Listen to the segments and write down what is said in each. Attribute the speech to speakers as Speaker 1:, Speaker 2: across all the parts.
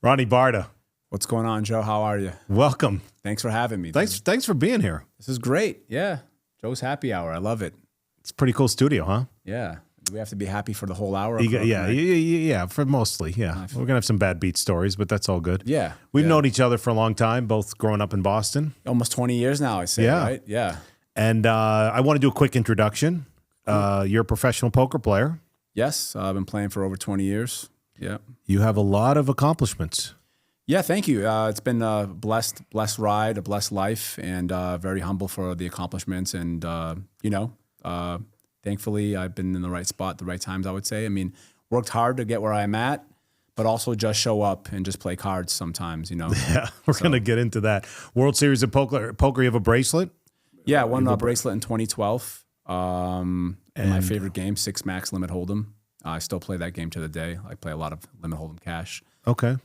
Speaker 1: Ronnie Bardah,
Speaker 2: What's going on, Joe? How are you?
Speaker 1: welcome.
Speaker 2: Thanks for having me.
Speaker 1: Thanks for being here.
Speaker 2: This is great. Yeah. Joe's happy hour. I love it.
Speaker 1: It's a pretty cool studio, huh?
Speaker 2: Yeah. Do we have to be happy for the whole hour?
Speaker 1: Yeah, for mostly, yeah. We're gonna have some bad beat stories, but that's all good.
Speaker 2: Yeah.
Speaker 1: We've
Speaker 2: yeah.
Speaker 1: known each other for a long time, both growing up in Boston.
Speaker 2: Almost 20 years now, I say,
Speaker 1: Yeah.
Speaker 2: right? Yeah.
Speaker 1: And I want to do a quick introduction. You're a professional poker player.
Speaker 2: Yes. I've been playing for over 20 years. Yeah.
Speaker 1: You have a lot of accomplishments.
Speaker 2: Yeah, thank you. It's been a blessed ride, a blessed life, and very humble for the accomplishments. And, thankfully, I've been in the right spot at the right times, I would say. I mean, worked hard to get where I'm at, but also just show up and just play cards sometimes,
Speaker 1: Yeah, we're going to get into that. World Series of Poker, you have a bracelet?
Speaker 2: Yeah, I won a bracelet in 2012. And my favorite game, 6 Max Limit Hold'em. I still play that game to the day. I play a lot of Limit Hold'em cash.
Speaker 1: Okay.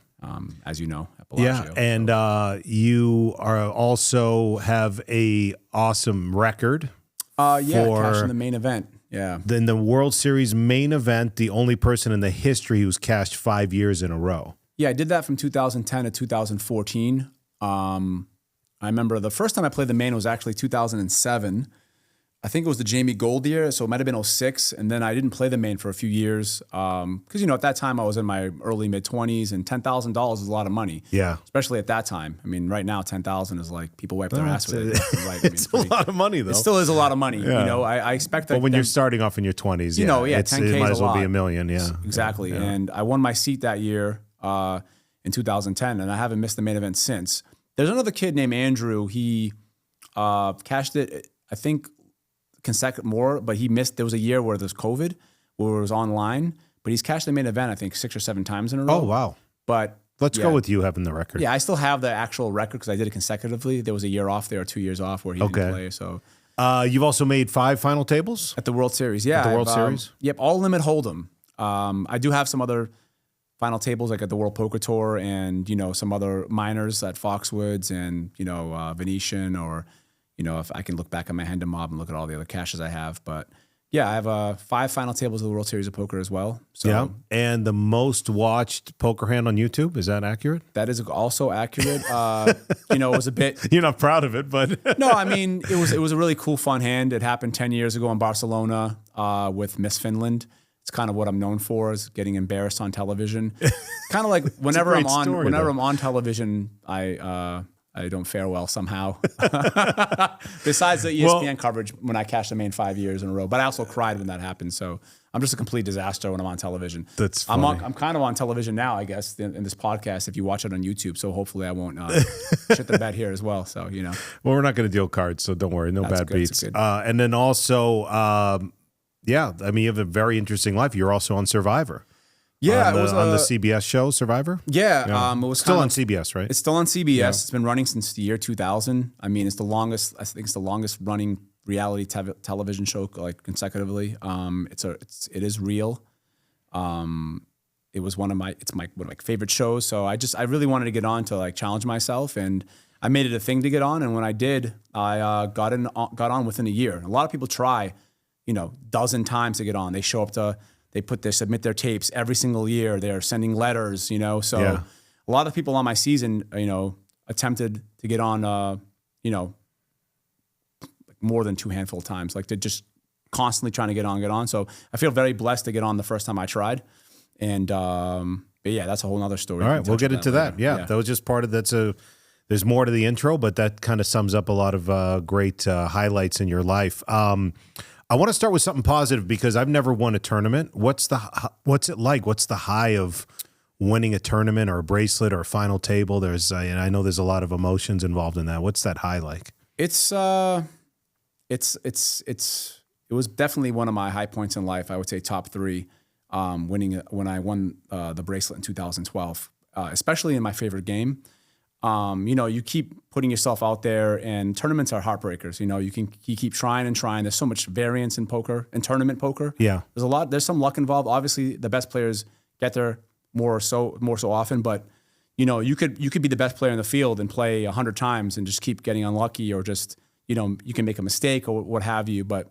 Speaker 2: As you know, at Bellagio.
Speaker 1: Yeah, and you are also have a awesome record.
Speaker 2: Cash in the main event. Yeah.
Speaker 1: In the World Series main event, the only person in the history who's cashed 5 years in a row.
Speaker 2: Yeah, I did that from 2010 to 2014. I remember the first time I played the main was actually 2007. I think it was the Jamie Gold year, so it might have been 06. And then I didn't play the main for a few years because, at that time I was in my early, mid-20s, and $10,000 is a lot of money.
Speaker 1: Yeah.
Speaker 2: Especially at that time. I mean, right now, $10,000 is like people wipe their ass with it. Right?
Speaker 1: It's a lot of money, though.
Speaker 2: It still is a lot of money.
Speaker 1: Yeah.
Speaker 2: I expect that.
Speaker 1: But when you're starting off in your 20s,
Speaker 2: 10K
Speaker 1: it might
Speaker 2: is
Speaker 1: as well
Speaker 2: a
Speaker 1: be
Speaker 2: lot.
Speaker 1: $1 million. Yeah.
Speaker 2: Exactly.
Speaker 1: Yeah.
Speaker 2: And I won my seat that year in 2010, and I haven't missed the main event since. There's another kid named Andrew. He cashed it, I think, more, but he missed. There was a year where there's COVID, where it was online, but he's cashed the main event, I think, 6 or 7 times in a row.
Speaker 1: Oh, wow.
Speaker 2: But
Speaker 1: let's go with you having the record.
Speaker 2: Yeah, I still have the actual record because I did it consecutively. There was a year off there or 2 years off where he didn't play. So
Speaker 1: you've also made 5 final tables?
Speaker 2: At the World Series, yeah.
Speaker 1: At the World Series?
Speaker 2: Yep, all limit hold'em. I do have some other final tables like at the World Poker Tour and, some other minors at Foxwoods and, Venetian or, if I can look back at my Hendon Mob and look at all the other cashes I have. But yeah, I have 5 final tables of the World Series of Poker as well. So
Speaker 1: yeah, and the most watched poker hand on YouTube, is that accurate?
Speaker 2: That is also accurate. It was a bit.
Speaker 1: You're not proud of it, but
Speaker 2: no, I mean it was a really cool, fun hand. It happened 10 years ago in Barcelona with Miss Finland. It's kind of what I'm known for, is getting embarrassed on television. Kind of like whenever I'm on television, I don't fare well somehow. Besides the ESPN coverage when I cashed the main 5 years in a row. But I also cried when that happened. So I'm just a complete disaster when I'm on television.
Speaker 1: That's funny.
Speaker 2: I'm kind of on television now, I guess, in this podcast, if you watch it on YouTube. So hopefully I won't shit the bed here as well. So,
Speaker 1: Well, we're not going to deal cards, so don't worry. No bad beats.
Speaker 2: Good.
Speaker 1: And then also, you have a very interesting life. You're also on Survivor.
Speaker 2: Yeah,
Speaker 1: it was on the CBS show Survivor.
Speaker 2: Yeah, it was
Speaker 1: still on CBS, right?
Speaker 2: It's still on CBS. Yeah. It's been running since the year 2000. I mean, it's the longest. I think it's the longest running reality television show consecutively. It is real. It was one of my favorite shows. So I really wanted to get on to challenge myself, and I made it a thing to get on. And when I did, I got on within a year. A lot of people try, dozen times to get on. They show up to. They submit their tapes every single year. They're sending letters, So a lot of people on my season, attempted to get on, more than 2 handful of times. They're just constantly trying to get on. So I feel very blessed to get on the first time I tried. And but yeah, that's a whole other story.
Speaker 1: All right, we'll get into that. Yeah, that was just part of there's more to the intro, but that kind of sums up a lot of great highlights in your life. I want to start with something positive because I've never won a tournament. What's it like? What's the high of winning a tournament or a bracelet or a final table? I know there's a lot of emotions involved in that. What's that high like?
Speaker 2: It was definitely one of my high points in life. I would say top 3, when I won the bracelet in 2012, especially in my favorite game. You keep putting yourself out there, and tournaments are heartbreakers. You keep trying and trying. There's so much variance in poker, in tournament poker.
Speaker 1: Yeah,
Speaker 2: there's some luck involved. Obviously, the best players get there more so often, but you could be the best player in the field and play 100 times and just keep getting unlucky, or just you can make a mistake or what have you. But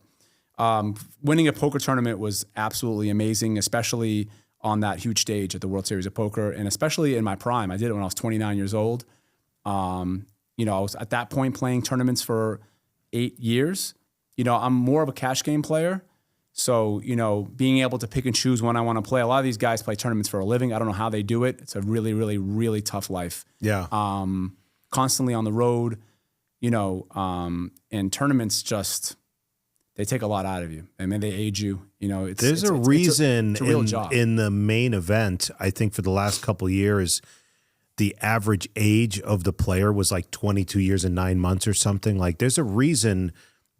Speaker 2: winning a poker tournament was absolutely amazing, especially on that huge stage at the World Series of Poker, and especially in my prime. I did it when I was 29 years old. You know, I was at that point playing tournaments for 8 years. You know, I'm more of a cash game player. So, you know, being able to pick and choose when I want to play. A lot of these guys play tournaments for a living. I don't know how they do it. It's a really, really, really tough life.
Speaker 1: Yeah.
Speaker 2: Constantly on the road, you know, and tournaments just, they take a lot out of you. I mean, they age you. You know,
Speaker 1: there's a reason
Speaker 2: it's a real job.
Speaker 1: In the main event, I think for the last couple of years, the average age of the player was like 22 years and 9 months or something. Like there's a reason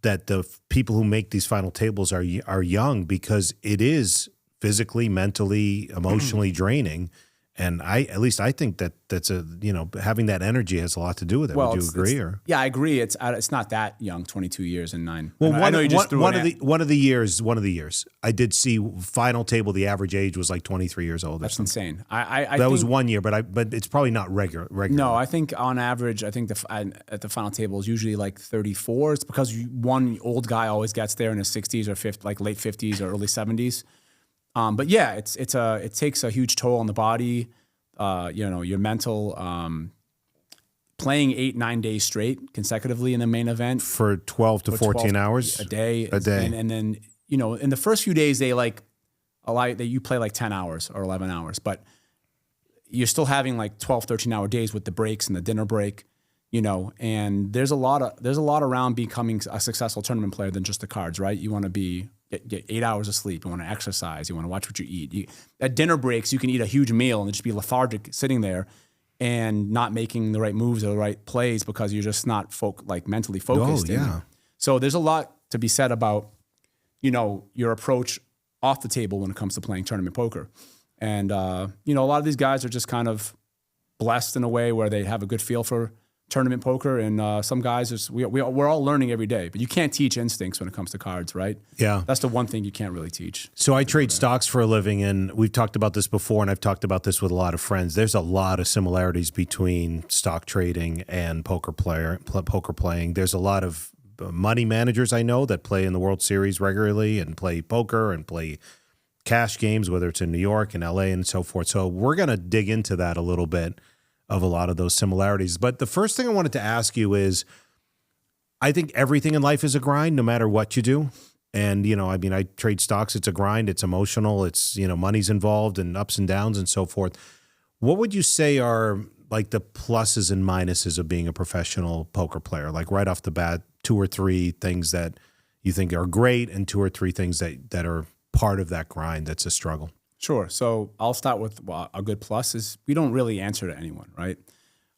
Speaker 1: that the people who make these final tables are young, because it is physically, mentally, emotionally draining. And at least I think that's a, you know, having that energy has a lot to do with it.
Speaker 2: Well,
Speaker 1: would you agree? Or
Speaker 2: yeah, I agree. It's not that young, 22 years and 9.
Speaker 1: Well,
Speaker 2: I know you just threw
Speaker 1: one of the years I did see final table. The average age was like 23 years old.
Speaker 2: That's insane.
Speaker 1: That was 1 year, but it's probably not regular.
Speaker 2: No, I think on average, I think at the final table is usually like 34. It's because one old guy always gets there in his 60s or like late 50s or early 70s. But yeah, it takes a huge toll on the body, you know, your mental, playing 8-9 days straight consecutively in the main event
Speaker 1: for 12 to 14 hours
Speaker 2: a day. And then, you know, in the first few days, they like allow that you play like 10 hours or 11 hours, but you're still having like 12, 13-hour days with the breaks and the dinner break, you know, and there's a lot around becoming a successful tournament player than just the cards, right? You want to get 8 hours of sleep. You want to exercise. You want to watch what you eat. At dinner breaks, you can eat a huge meal and just be lethargic sitting there and not making the right moves or the right plays because you're just not mentally focused.
Speaker 1: Oh, yeah.
Speaker 2: So there's a lot to be said about, you know, your approach off the table when it comes to playing tournament poker. And, you know, a lot of these guys are just kind of blessed in a way where they have a good feel for tournament poker, and some guys, we're all learning every day, but you can't teach instincts when it comes to cards, right?
Speaker 1: Yeah.
Speaker 2: That's the one thing you can't really teach.
Speaker 1: So I trade stocks for a living, and we've talked about this before, and I've talked about this with a lot of friends. There's a lot of similarities between stock trading and poker playing. There's a lot of money managers I know that play in the World Series regularly and play poker and play cash games, whether it's in New York and LA and so forth. So we're going to dig into that a little bit, of a lot of those similarities. But the first thing I wanted to ask you is, I think everything in life is a grind, no matter what you do. And, you know, I mean, I trade stocks. It's a grind. It's emotional. It's, you know, money's involved and ups and downs and so forth. What would you say are like the pluses and minuses of being a professional poker player? Like right off the bat, 2 or 3 things that you think are great and 2 or 3 things that are part of that grind that's a struggle.
Speaker 2: Sure. So I'll start with a good plus is we don't really answer to anyone, right?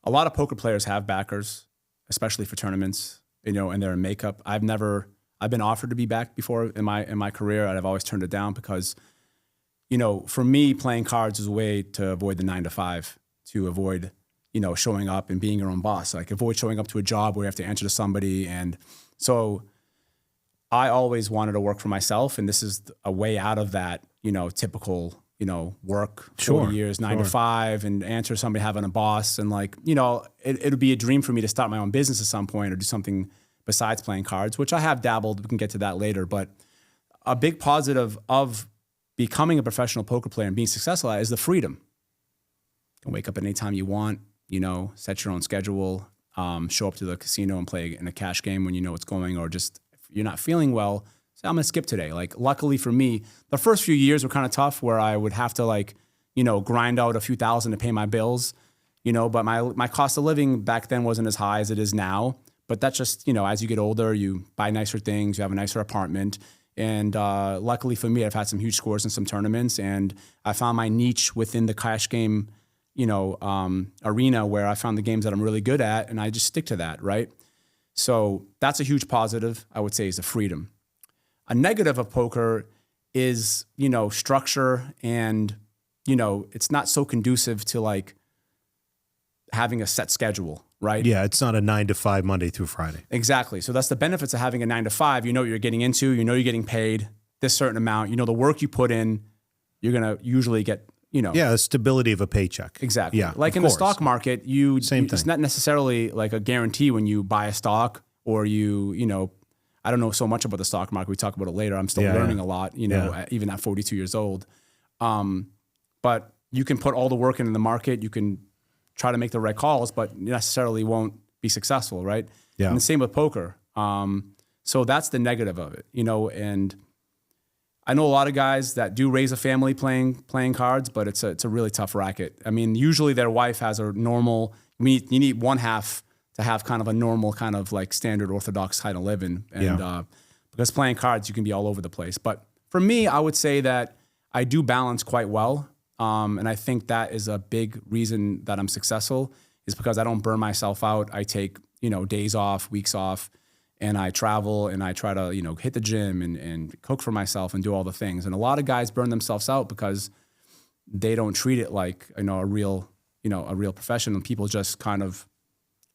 Speaker 2: A lot of poker players have backers, especially for tournaments, you know, and they're in makeup. I've been offered to be back before in my career, and I've always turned it down because, you know, for me, playing cards is a way to avoid the 9 to 5, to avoid, you know, showing up and being your own boss, like avoid showing up to a job where you have to answer to somebody. And so I always wanted to work for myself, and this is a way out of that, you know, typical, you know, work 40 years, 9 to 5, and answer somebody having a boss. And like, you know, it would be a dream for me to start my own business at some point or do something besides playing cards, which I have dabbled. We can get to that later. But a big positive of becoming a professional poker player and being successful at is the freedom. You can wake up at any time you want, you know, set your own schedule, show up to the casino and play in a cash game when you know what's going, or just if you're not feeling well, say, I'm going to skip today. Like, luckily for me, the first few years were kind of tough where I would have to, like, you know, grind out a few thousand to pay my bills, you know, but my cost of living back then wasn't as high as it is now. But that's just, you know, as you get older, you buy nicer things, you have a nicer apartment. And luckily for me, I've had some huge scores in some tournaments, and I found my niche within the cash game, you know, arena where I found the games that I'm really good at, and I just stick to that, right? So that's a huge positive, I would say, is the freedom. A negative of poker is, you know, structure, and, you know, it's not so conducive to like having a set schedule, right?
Speaker 1: Yeah, it's not a 9 to 5 Monday through Friday.
Speaker 2: Exactly. So that's the benefits of having a 9 to 5. You know what you're getting into. You know you're getting paid this certain amount. You know the work you put in, you're going to usually get, you know.
Speaker 1: Yeah, the stability of a paycheck.
Speaker 2: Exactly.
Speaker 1: Yeah,
Speaker 2: like in the stock market, it's not necessarily like a guarantee when you buy a stock, or you know, I don't know so much about the stock market. We talk about it later. I'm still learning a lot, you know, even at 42 years old. but you can put all the work into the market. You can try to make the right calls, but you necessarily won't be successful, right?
Speaker 1: Yeah.
Speaker 2: And the same with poker. So that's the negative of it, you know. And I know a lot of guys that do raise a family playing cards, but it's a really tough racket. I mean, usually their wife has a normal. You need one half to have kind of a normal kind of like standard orthodox kind of living, and because playing cards you can be all over the place. But for me, I would say that I do balance quite well, and I think that is a big reason that I'm successful is because I don't burn myself out. I take days off, weeks off. And I travel and I try to, hit the gym and cook for myself and do all the things. And a lot of guys burn themselves out because they don't treat it like, a real profession. And people just kind of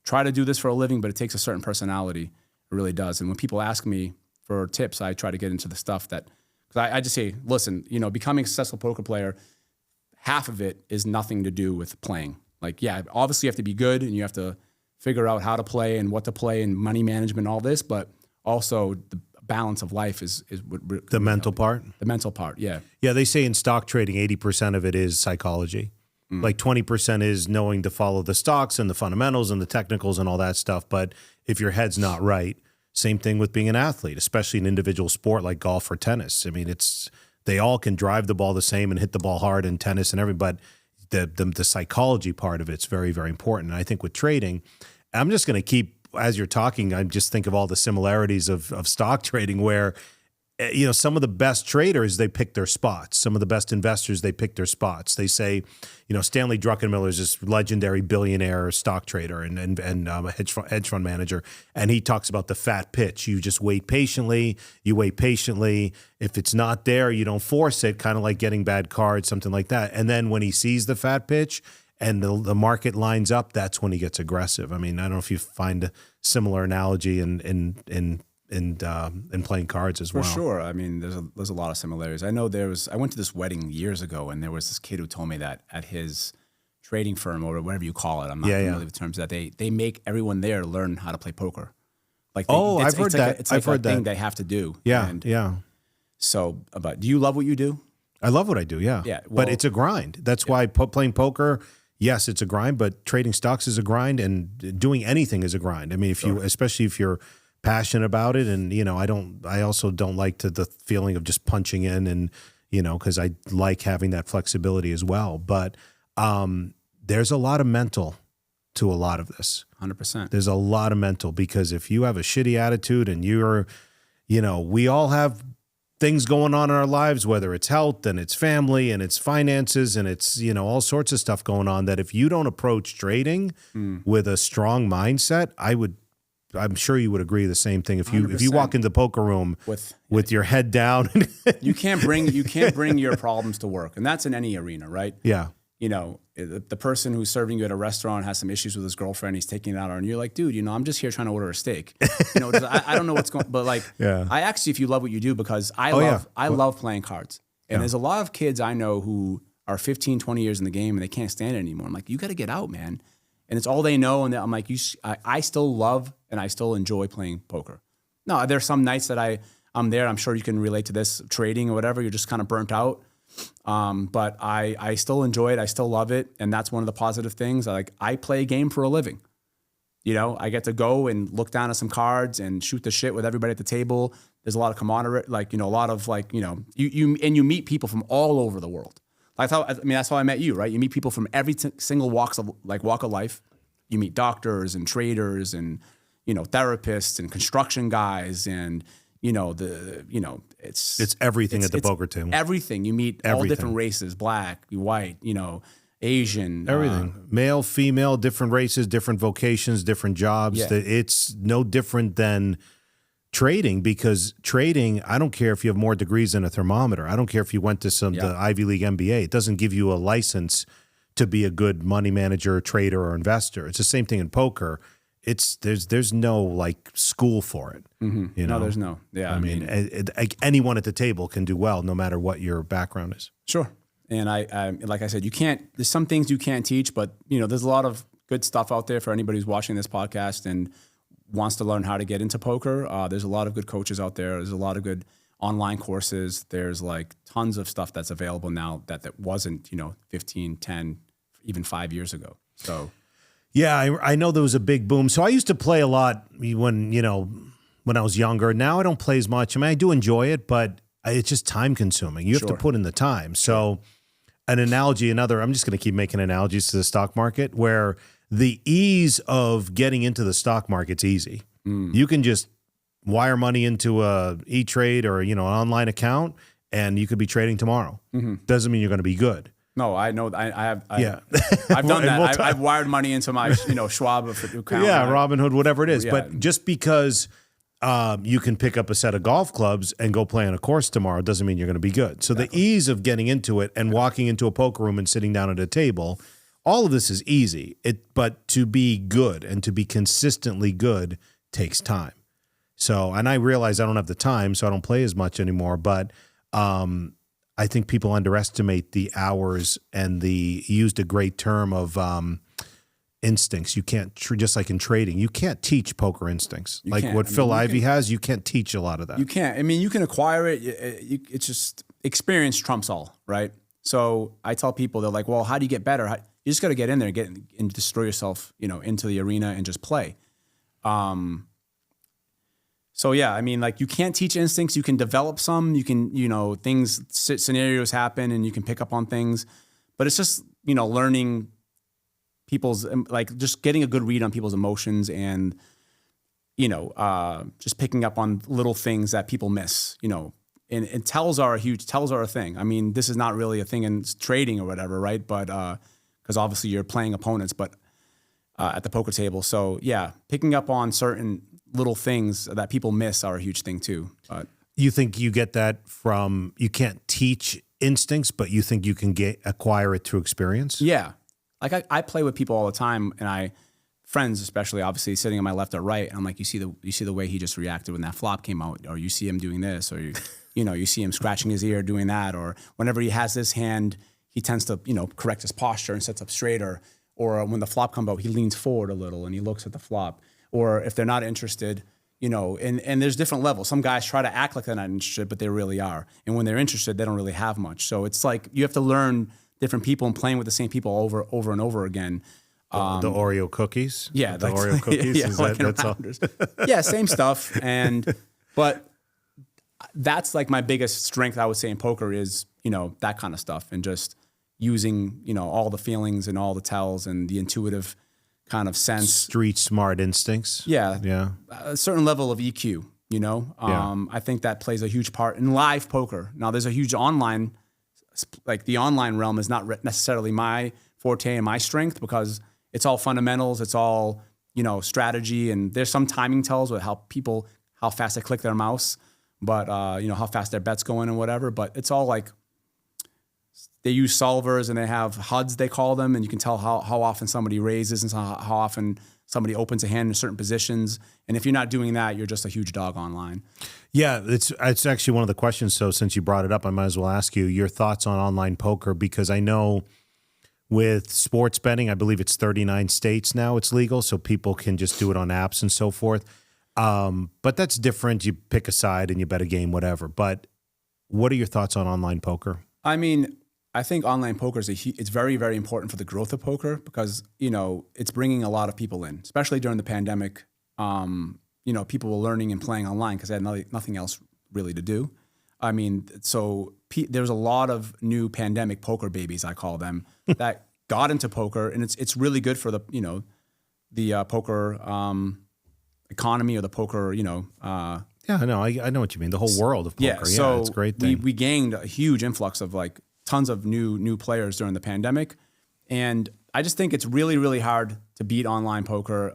Speaker 2: try to do this for a living, but it takes a certain personality. It really does. And when people ask me for tips, I try to get into the stuff that, because I just say, listen, becoming a successful poker player, half of it is nothing to do with playing. Like, yeah, obviously you have to be good and you have to figure out how to play and what to play and money management and all this, but also the balance of life is what
Speaker 1: the mental part.
Speaker 2: The mental part, yeah.
Speaker 1: Yeah, they say in stock trading, 80% of it is psychology. Like 20% is knowing to follow the stocks and the fundamentals and the technicals and all that stuff. But if your head's not right, same thing with being an athlete, especially an individual sport like golf or tennis. I mean, they all can drive the ball the same and hit the ball hard in tennis and everything, but the psychology part of it's very, very important. And I think with trading, I'm just going to keep, as you're talking, I just think of all the similarities of stock trading where, some of the best traders, they pick their spots. Some of the best investors, they pick their spots. They say, Stanley Druckenmiller is this legendary billionaire stock trader and a hedge fund manager. And he talks about the fat pitch. You just wait patiently. You wait patiently. If it's not there, you don't force it, kind of like getting bad cards, something like that. And then when he sees the fat pitch, and the market lines up, that's when he gets aggressive. I mean, I don't know if you find a similar analogy in playing cards as well.
Speaker 2: For sure. I mean, there's a lot of similarities. I know I went to this wedding years ago, and there was this kid who told me that at his trading firm or whatever you call it, I'm not familiar with terms, that they make everyone there learn how to play poker. Like
Speaker 1: I've heard that.
Speaker 2: It's like a thing they have to do.
Speaker 1: Yeah, yeah.
Speaker 2: So, but do you love what you do?
Speaker 1: I love what I do. Yeah,
Speaker 2: yeah.
Speaker 1: Well, but it's a grind. That's why playing poker. Yes, it's a grind, but trading stocks is a grind, and doing anything is a grind. I mean, especially if you're passionate about it, and I also don't like the feeling of just punching in, and because I like having that flexibility as well. But there's a lot of mental to a lot of this.
Speaker 2: 100%.
Speaker 1: There's a lot of mental, because if you have a shitty attitude and you're, we all have things going on in our lives, whether it's health and it's family and it's finances and it's, all sorts of stuff going on, that if you don't approach trading with a strong mindset, I'm sure you would agree the same thing. If you walk into the poker room with your head down,
Speaker 2: you can't bring your problems to work. And that's in any arena, right?
Speaker 1: Yeah.
Speaker 2: The person who's serving you at a restaurant has some issues with his girlfriend. He's taking it out on her, and you're like, dude, I'm just here trying to order a steak. I don't know what's going, but like,
Speaker 1: yeah.
Speaker 2: I asked you if you love what you do because I love playing cards. And there's a lot of kids I know who are 15, 20 years in the game and they can't stand it anymore. I'm like, you got to get out, man. And it's all they know. And I'm like, I still love and I still enjoy playing poker. No, there's some nights that I'm there. I'm sure you can relate to this, trading or whatever. You're just kind of burnt out. But I still enjoy it. I still love it. And that's one of the positive things. I play a game for a living. I get to go and look down at some cards and shoot the shit with everybody at the table. There's a lot of camaraderie, a lot of you meet people from all over the world. That's how I met you, right? You meet people from every single walk of life. You meet doctors and traders and, therapists and construction guys and, it's
Speaker 1: everything at the poker table.
Speaker 2: Everything. You meet all different races, black, white, Asian.
Speaker 1: Everything. Male, female, different races, different vocations, different jobs. Yeah. It's no different than trading, because trading, I don't care if you have more degrees than a thermometer. I don't care if you went to the Ivy League MBA. It doesn't give you a license to be a good money manager, trader, or investor. It's the same thing in poker. There's no school for it.
Speaker 2: Mm-hmm. No, there's no. Yeah,
Speaker 1: I mean anyone at the table can do well, no matter what your background is.
Speaker 2: Sure. And I like I said, there's some things you can't teach, but there's a lot of good stuff out there for anybody who's watching this podcast and wants to learn how to get into poker. There's a lot of good coaches out there. There's a lot of good online courses. There's like tons of stuff that's available now that wasn't, 15, 10, even 5 years ago. So,
Speaker 1: yeah, I know there was a big boom. So I used to play a lot when I was younger. Now I don't play as much. I mean, I do enjoy it, but it's just time consuming. You have to put in the time. So an analogy, I'm just going to keep making analogies to the stock market, where the ease of getting into the stock market's easy. You can just wire money into a E-Trade or, an online account, and you could be trading tomorrow. Doesn't mean you're going to be good.
Speaker 2: No, I know. I've done
Speaker 1: And
Speaker 2: that. I've wired money into my, Schwab account.
Speaker 1: Yeah, Robinhood, whatever it is. Yeah. But just because you can pick up a set of golf clubs and go play on a course tomorrow doesn't mean you're going to be good. So the ease of getting into it and walking into a poker room and sitting down at a table, all of this is easy. But to be good and to be consistently good takes time. So, and I realize I don't have the time, so I don't play as much anymore. But I think people underestimate the hours and you used a great term of instincts. You can't, just like in trading, you can't teach poker instincts. What Phil Ivey has, you can't teach a lot of that.
Speaker 2: You can't. I mean, you can acquire it. It's just experience trumps all, right? So I tell people, they're like, well, how do you get better? You just got to get in there and destroy yourself, into the arena and just play. So yeah, I mean, like, you can't teach instincts. You can develop some. You can, scenarios happen, and you can pick up on things. But it's just, learning people's, like, just getting a good read on people's emotions, and just picking up on little things that people miss. And tells are a thing. I mean, this is not really a thing in trading or whatever, right? But because obviously you're playing opponents, but at the poker table. So yeah, picking up on certain little things that people miss are a huge thing too. But
Speaker 1: you think you get that from, you can't teach instincts, but you think you can acquire it through experience?
Speaker 2: Yeah. Like I play with people all the time, and friends especially, obviously, sitting on my left or right, and I'm like, you see the way he just reacted when that flop came out, or you see him doing this, or you see him scratching his ear doing that, or whenever he has this hand, he tends to, correct his posture and sets up straighter, or when the flop comes out, he leans forward a little and he looks at the flop. Or if they're not interested, and there's different levels. Some guys try to act like they're not interested, but they really are. And when they're interested, they don't really have much. So it's like you have to learn different people and playing with the same people over and over again.
Speaker 1: The Oreo cookies?
Speaker 2: Yeah.
Speaker 1: The Oreo cookies?
Speaker 2: Yeah, that's all. Yeah, same stuff. But that's like my biggest strength, I would say, in poker is, that kind of stuff, and just using, all the feelings and all the tells and the intuitive kind of sense.
Speaker 1: Street smart instincts.
Speaker 2: Yeah. Yeah. A certain level of EQ, I think that plays a huge part in live poker. Now there's a huge online, like the online realm is not necessarily my forte and my strength, because it's all fundamentals. It's all, strategy, and there's some timing tells with how fast they click their mouse, but how fast their bet's going and whatever. But it's all like, they use solvers, and they have HUDs, they call them, and you can tell how often somebody raises and how often somebody opens a hand in certain positions. And if you're not doing that, you're just a huge dog online.
Speaker 1: Yeah, it's actually one of the questions. So since you brought it up, I might as well ask you your thoughts on online poker, because I know with sports betting, I believe it's 39 states now it's legal, so people can just do it on apps and so forth. But that's different. You pick a side and you bet a game, whatever. But what are your thoughts on online poker?
Speaker 2: I mean, I think online poker it's very, very important for the growth of poker, because, it's bringing a lot of people in, especially during the pandemic. People were learning and playing online because they had nothing else really to do. I mean, so there's a lot of new pandemic poker babies, I call them, that got into poker, and it's really good for the poker economy, or the poker,
Speaker 1: Yeah, I know. I know what you mean. The whole world of poker.
Speaker 2: Yeah, so
Speaker 1: it's a great thing.
Speaker 2: We gained a huge influx of like tons of new players during the pandemic, and I just think it's really, really hard to beat online poker.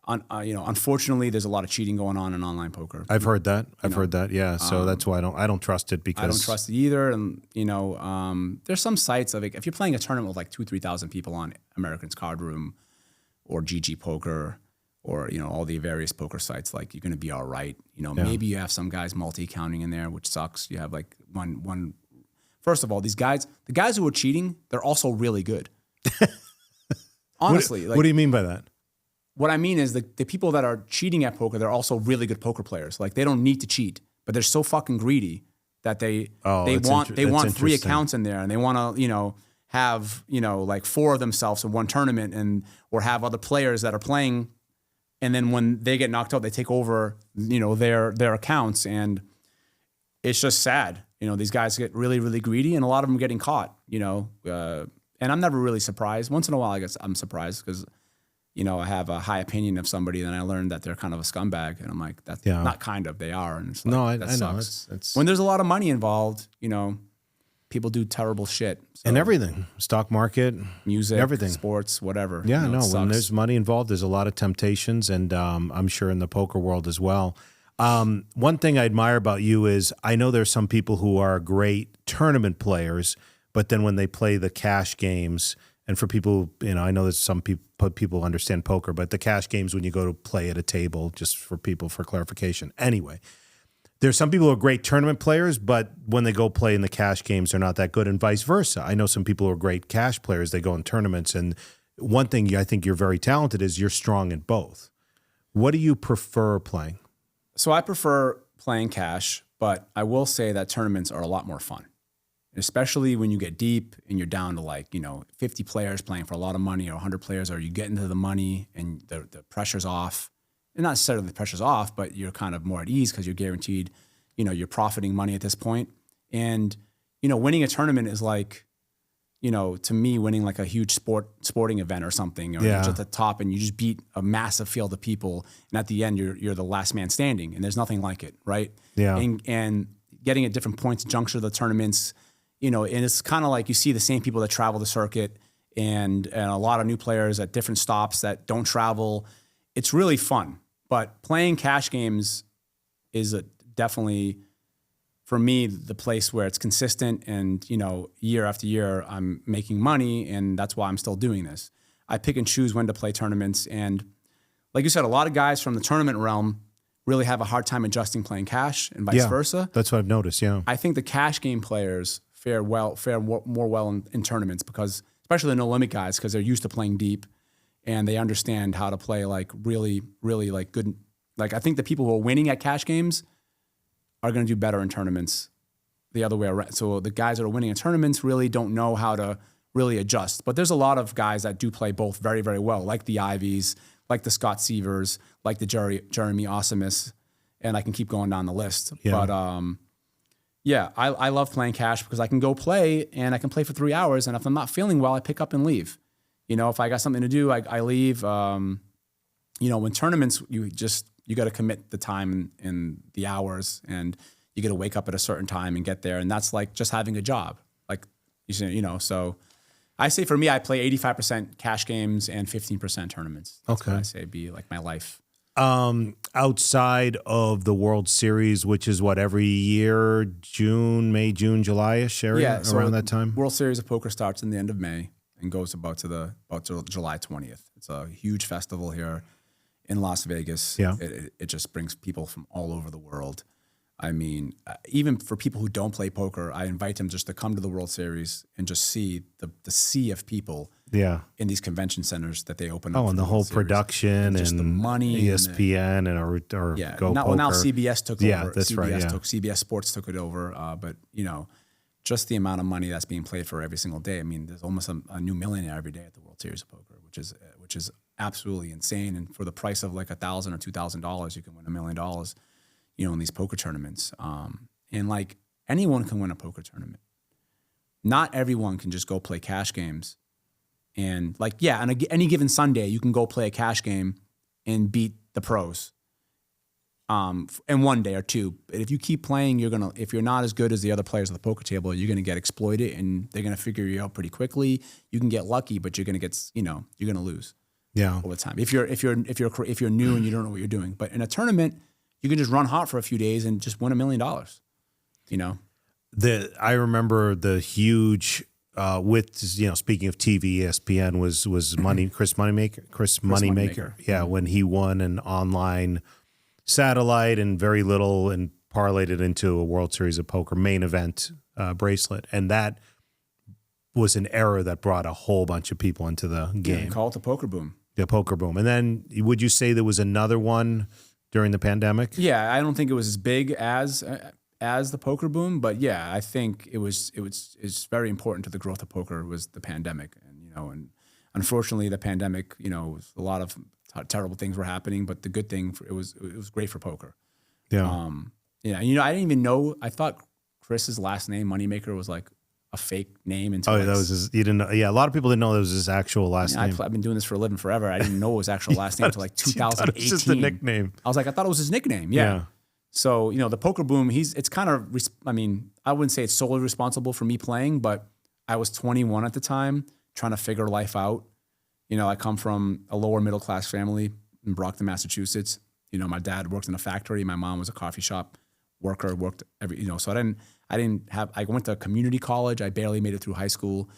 Speaker 2: Unfortunately, there's a lot of cheating going on in online poker.
Speaker 1: I've heard that. Heard that. Yeah. So that's why I don't trust it, because
Speaker 2: I don't trust it either. And there's some sites of, like, if you're playing a tournament with like 2,000-3,000 people on American's Card Room or GG Poker, or all the various poker sites, like, you're going to be all right. Maybe you have some guys multi-accounting in there, which sucks. You have like one. First of all, the guys who are cheating, they're also really good. Honestly,
Speaker 1: what do you mean by that?
Speaker 2: What I mean is the people that are cheating at poker, they're also really good poker players. Like, they don't need to cheat, but they're so fucking greedy that they
Speaker 1: That's
Speaker 2: want 3
Speaker 1: interesting.
Speaker 2: accounts in there, and they want to have like 4 of themselves in one tournament, or have other players that are playing, and then when they get knocked out, they take over their accounts, and it's just sad. These guys get really, really greedy, and a lot of them getting caught. And I'm never really surprised. Once in a while, I guess I'm surprised because I have a high opinion of somebody, and I learned that they're kind of a scumbag, and I'm like, that's not kind of, they are. And it's like,
Speaker 1: No, I
Speaker 2: that
Speaker 1: know.
Speaker 2: sucks.
Speaker 1: It's
Speaker 2: When there's a lot of money involved, people do terrible shit. So,
Speaker 1: and everything, stock market,
Speaker 2: music,
Speaker 1: everything,
Speaker 2: sports, whatever.
Speaker 1: Yeah,
Speaker 2: it
Speaker 1: no.
Speaker 2: sucks.
Speaker 1: When there's money involved, there's a lot of temptations, and I'm sure in the poker world as well. One thing I admire about you is I know there's some people who are great tournament players, but then when they play the cash games, and for people, I know there's some people understand poker, but the cash games when you go to play at a table, just for people for clarification. Anyway, there's some people who are great tournament players, but when they go play in the cash games, they're not that good, and vice versa. I know some people who are great cash players. They go in tournaments, and one thing I think you're very talented is you're strong in both. What do you prefer playing?
Speaker 2: So I prefer playing cash, but I will say that tournaments are a lot more fun, especially when you get deep and you're down to 50 players playing for a lot of money, or 100 players, or you get into the money and the pressure's off. And not necessarily the pressure's off, but you're kind of more at ease because you're guaranteed, you're profiting money at this point. And, winning a tournament is like, to me, winning like a huge sporting event or something, or you're just at the top and you just beat a massive field of people, and at the end you're the last man standing, and there's nothing like it, right?
Speaker 1: Yeah.
Speaker 2: And getting at different points, juncture of the tournaments, and it's kind of like you see the same people that travel the circuit, and a lot of new players at different stops that don't travel. It's really fun, but playing cash games is definitely, for me, the place where it's consistent, and year after year I'm making money, and that's why I'm still doing this. I pick and choose when to play tournaments, and like you said, a lot of guys from the tournament realm really have a hard time adjusting playing cash, and vice versa.
Speaker 1: That's what I've noticed. Yeah,
Speaker 2: I think the cash game players fare more well in tournaments, because especially the no limit guys, because they're used to playing deep and they understand how to play like really, really like good. Like I think the people who are winning at cash games are going to do better in tournaments the other way around. So the guys that are winning in tournaments really don't know how to really adjust. But there's a lot of guys that do play both very, very well, like the Ivies, like the Scott Sievers, like the Jeremy Awesomeness, and I can keep going down the list.
Speaker 1: Yeah.
Speaker 2: But I love playing cash because I can go play, and I can play for 3 hours, and if I'm not feeling well, I pick up and leave. If I got something to do, I leave. When tournaments, you got to commit the time and the hours, and you got to wake up at a certain time and get there. And that's like just having a job. Like, so I say for me, I play 85% cash games and 15% tournaments. That's what I say be like my life.
Speaker 1: Outside of the World Series, which is what, every year, May, June, July-ish area, around that time?
Speaker 2: World Series of Poker starts in the end of May and goes about to July 20th. It's a huge festival here in Las Vegas.
Speaker 1: Yeah.
Speaker 2: It just brings people from all over the world. I mean, even for people who don't play poker, I invite them just to come to the World Series and just see the sea of people in these convention centers that they open up.
Speaker 1: Oh, and the whole production and
Speaker 2: just the money,
Speaker 1: ESPN and Go Poker.
Speaker 2: Well, now CBS took over.
Speaker 1: Yeah, that's right. Yeah.
Speaker 2: CBS Sports took it over. But just the amount of money that's being played for every single day. I mean, there's almost a new millionaire every day at the World Series of Poker, which is absolutely insane. And for the price of like $1,000 or $2,000, you can win $1 million. In these poker tournaments. And like anyone can win a poker tournament. Not everyone can just go play cash games. And like, on any given Sunday, you can go play a cash game and beat the pros in one day or two. But if you keep playing, if you're not as good as the other players at the poker table, you're going to get exploited, and they're going to figure you out pretty quickly. You can get lucky, but you're going to get, you're going to lose over time. If you're new and you don't know what you're doing. But in a tournament, you can just run hot for a few days and just win $1 million.
Speaker 1: I remember the huge speaking of TV, ESPN was Chris Moneymaker. Yeah, when he won an online satellite and very little and parlayed it into a World Series of Poker main event bracelet, and that was an era that brought a whole bunch of people into the game.
Speaker 2: Call it the poker boom.
Speaker 1: The poker boom, and then would you say there was another one during the pandemic?
Speaker 2: Yeah, I don't think it was as big as the poker boom, but yeah, I think it's very important to the growth of poker was the pandemic, and unfortunately the pandemic, was a lot of terrible things were happening, but the good thing it was great for poker.
Speaker 1: Yeah.
Speaker 2: Yeah, I didn't even know. I thought Chris's last name Moneymaker was like a fake name until
Speaker 1: that was his, you didn't know. Yeah, a lot of people didn't know that was his actual last name.
Speaker 2: I've been doing this for a living forever. I didn't know his actual last name until like 2018.
Speaker 1: It's just a nickname.
Speaker 2: I was like, I thought it was his nickname. Yeah. So, the poker boom, it's kind of, I wouldn't say it's solely responsible for me playing, but I was 21 at the time trying to figure life out. I come from a lower middle class family in Brockton, Massachusetts. My dad worked in a factory. My mom was a coffee shop worker, worked so I went to community college. I barely made it through high school.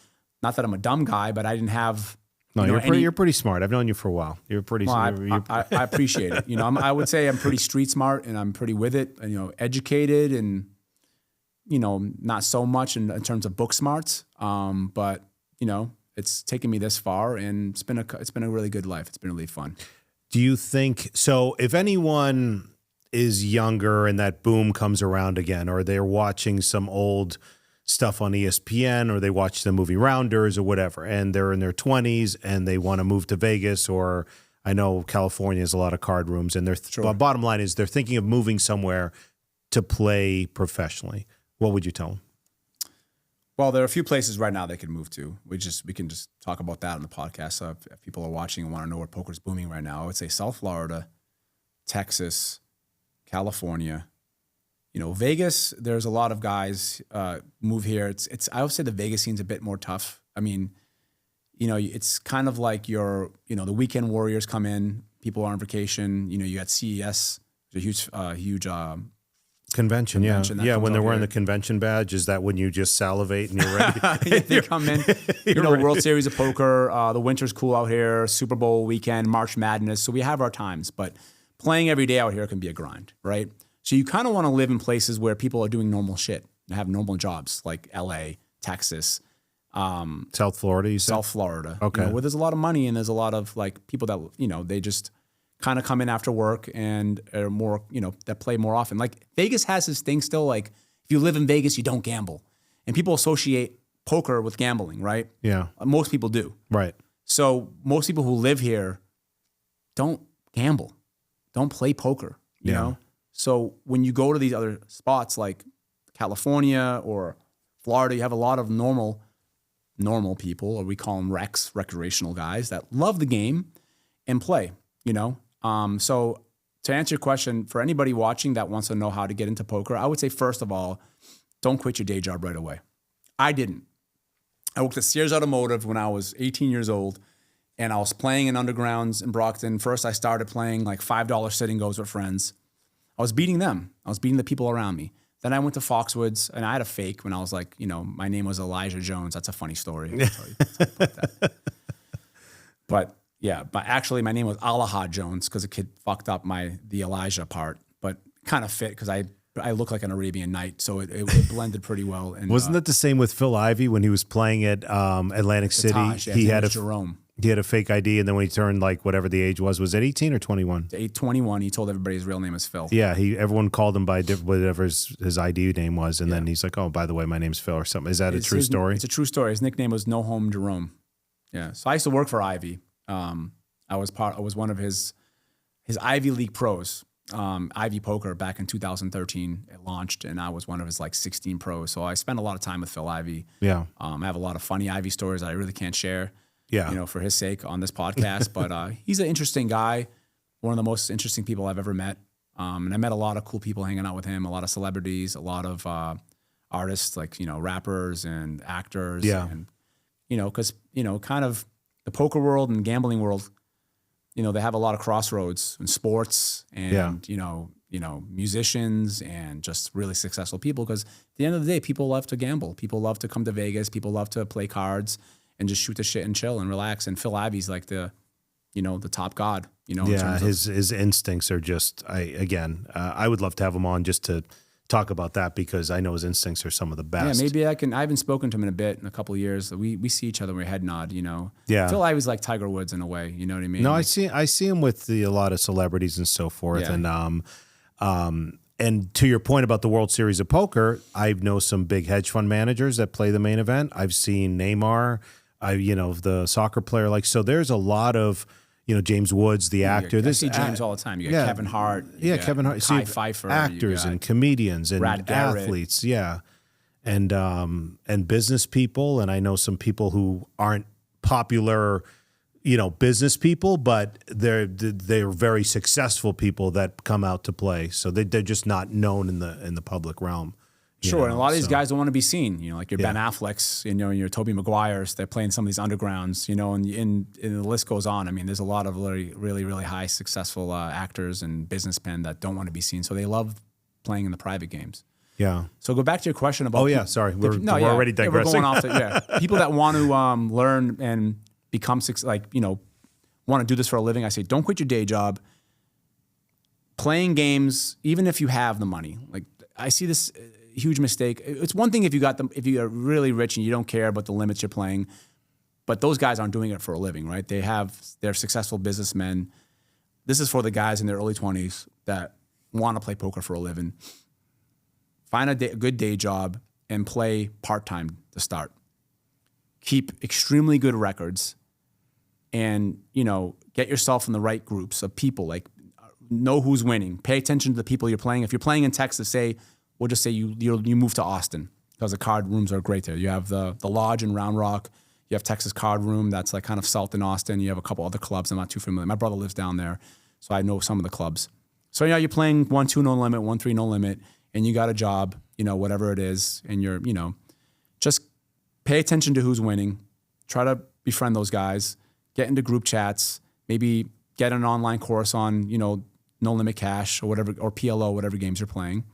Speaker 2: Not that I'm a dumb guy, but I didn't have.
Speaker 1: No, you're pretty smart. I've known you for a while. You're pretty.
Speaker 2: Well, I appreciate it. I would say I'm pretty street smart, and I'm pretty with it. Educated, and not so much in terms of book smarts. But it's taken me this far, and it's been a really good life. It's been really fun.
Speaker 1: Do you think so? If anyone is younger and that boom comes around again, or they're watching some old stuff on ESPN, or they watch the movie Rounders or whatever, and they're in their 20s and they want to move to Vegas, or I know California has a lot of card rooms, and bottom line is they're thinking of moving somewhere to play professionally. What would you tell them?
Speaker 2: Well, there are a few places right now they can move to. We can just talk about that on the podcast. So if people are watching and want to know where poker's booming right now, I would say South Florida, Texas, California. Vegas, there's a lot of guys move here. I would say the Vegas scene's a bit more tough. It's kind of like the weekend warriors come in, people are on vacation. You got CES, there's a huge
Speaker 1: convention. Yeah. When they're wearing the convention badge, is that when you just salivate and you're ready?
Speaker 2: They come in, World Series of Poker, the winter's cool out here, Super Bowl weekend, March Madness. So we have our times, but playing every day out here can be a grind, right? So you kind of want to live in places where people are doing normal shit and have normal jobs, like LA, Texas,
Speaker 1: South Florida. You said?
Speaker 2: South Florida.
Speaker 1: Okay.
Speaker 2: Where there's a lot of money and there's a lot of like people that they just kind of come in after work and are more that play more often. Like Vegas has this thing still. Like if you live in Vegas, you don't gamble, and people associate poker with gambling, right?
Speaker 1: Yeah.
Speaker 2: Most people do.
Speaker 1: Right.
Speaker 2: So most people who live here don't gamble, don't play poker. You know. So when you go to these other spots like California or Florida, you have a lot of normal people, or we call them recs, recreational guys that love the game and play, So to answer your question, for anybody watching that wants to know how to get into poker, I would say, first of all, don't quit your day job right away. I didn't. I worked at Sears Automotive when I was 18 years old, and I was playing in undergrounds in Brockton. First, I started playing like $5 sitting goes with friends. I was beating them. I was beating the people around me. Then I went to Foxwoods, and I had a fake when I was like, my name was Elijah Jones. That's a funny story. I'll tell you about that. But actually my name was Alaha Jones because a kid fucked up the Elijah part, but kind of fit because I look like an Arabian Night, so it blended pretty well. And
Speaker 1: wasn't that the same with Phil Ivey when he was playing at Atlantic City?
Speaker 2: Taj, he had Jerome.
Speaker 1: He had a fake ID, and then when he turned like whatever the age was it 18 or 21?
Speaker 2: 21. He told everybody his real name is Phil.
Speaker 1: Yeah, everyone called him by whatever his ID name was, and then he's like, "Oh, by the way, my name's Phil" or something. Is that a true story?
Speaker 2: It's a true story. His nickname was No Home Jerome. Yeah. So I used to work for Ivy. I was one of his Ivy League pros. Ivy Poker back in 2013 it launched, and I was one of his like 16 pros. So I spent a lot of time with Phil Ivey.
Speaker 1: Yeah.
Speaker 2: I have a lot of funny Ivy stories that I really can't share.
Speaker 1: Yeah.
Speaker 2: For his sake on this podcast. But he's an interesting guy, one of the most interesting people I've ever met. And I met a lot of cool people hanging out with him, a lot of celebrities, a lot of artists like, rappers and actors.
Speaker 1: Yeah.
Speaker 2: And, because, kind of the poker world and gambling world, they have a lot of crossroads in sports and, musicians and just really successful people. Because at the end of the day, people love to gamble. People love to come to Vegas. People love to play cards and just shoot the shit and chill and relax. And Phil Ivey's like the top god,
Speaker 1: Yeah, his instincts are just, I would love to have him on just to talk about that because I know his instincts are some of the best.
Speaker 2: Yeah, maybe I can. I haven't spoken to him in a bit, in a couple of years. We see each other, we head nod, you know.
Speaker 1: Yeah.
Speaker 2: I feel I was like Tiger Woods in a way, you know what I mean?
Speaker 1: No,
Speaker 2: like,
Speaker 1: I see him with a lot of celebrities and so forth, and to your point about the World Series of Poker, I know some big hedge fund managers that play the main event. I've seen Neymar, the soccer player. Like, so there's a lot of, James Woods, the actor.
Speaker 2: I see James all the time. You got Kevin Hart.
Speaker 1: Kevin Hart.
Speaker 2: Kai Pfeiffer.
Speaker 1: Actors and comedians and
Speaker 2: Brad Garrett.
Speaker 1: athletes. Yeah. And business people. And I know some people who aren't popular, business people, but they're very successful people that come out to play. So they're just not known in the public realm.
Speaker 2: Sure, and a lot of these guys don't want to be seen. Like your Ben Afflecks, and your Tobey Maguires. They're playing some of these undergrounds, and the list goes on. I mean, there's a lot of really, really, really high successful actors and businessmen that don't want to be seen. So they love playing in the private games.
Speaker 1: Yeah.
Speaker 2: So go back to your question about.
Speaker 1: Oh yeah, sorry, we're already digressing.
Speaker 2: We're going off. People that want to learn and become want to do this for a living. I say, don't quit your day job. Playing games, even if you have the money. Like I see this huge mistake. It's one thing if you are really rich and you don't care about the limits you're playing, but those guys aren't doing it for a living, right? They're successful businessmen. This is for the guys in their early 20s that want to play poker for a living. Find a good day job and play part-time to start. Keep extremely good records and, get yourself in the right groups of people. Like, know who's winning. Pay attention to the people you're playing. If you're playing in Texas, we'll just say you move to Austin because the card rooms are great there. You have the Lodge in Round Rock. You have Texas Card Room that's like kind of south in Austin. You have a couple other clubs I'm not too familiar. My brother lives down there, so I know some of the clubs. So you're playing 1-2 no limit, 1-3 no limit, and you got a job, whatever it is, and you're just pay attention to who's winning. Try to befriend those guys. Get into group chats. Maybe get an online course on no limit cash or whatever, or PLO, whatever games you're playing.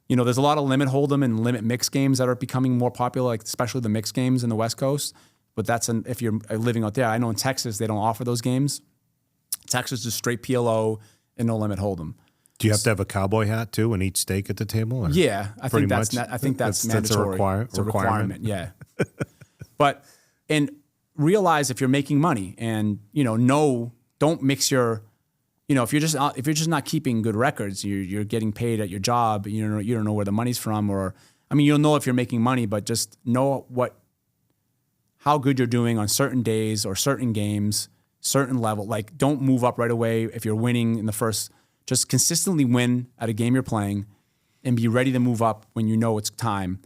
Speaker 2: There's a lot of limit hold'em and limit mix games that are becoming more popular, like especially the mix games in the West Coast. But if you're living out there, I know in Texas they don't offer those games. Texas is straight PLO and no limit hold'em.
Speaker 3: Do you have to have a cowboy hat too and eat steak at the table? Or?
Speaker 2: Yeah, I think that's mandatory.
Speaker 3: That's a
Speaker 2: requirement. Yeah, and realize if you're making money, and don't mix your. If you're just not keeping good records, you're getting paid at your job. You don't know where the money's from, you'll know if you're making money, but just know how good you're doing on certain days or certain games, certain level. Like, don't move up right away if you're winning in the first. Just consistently win at a game you're playing, and be ready to move up when you know it's time,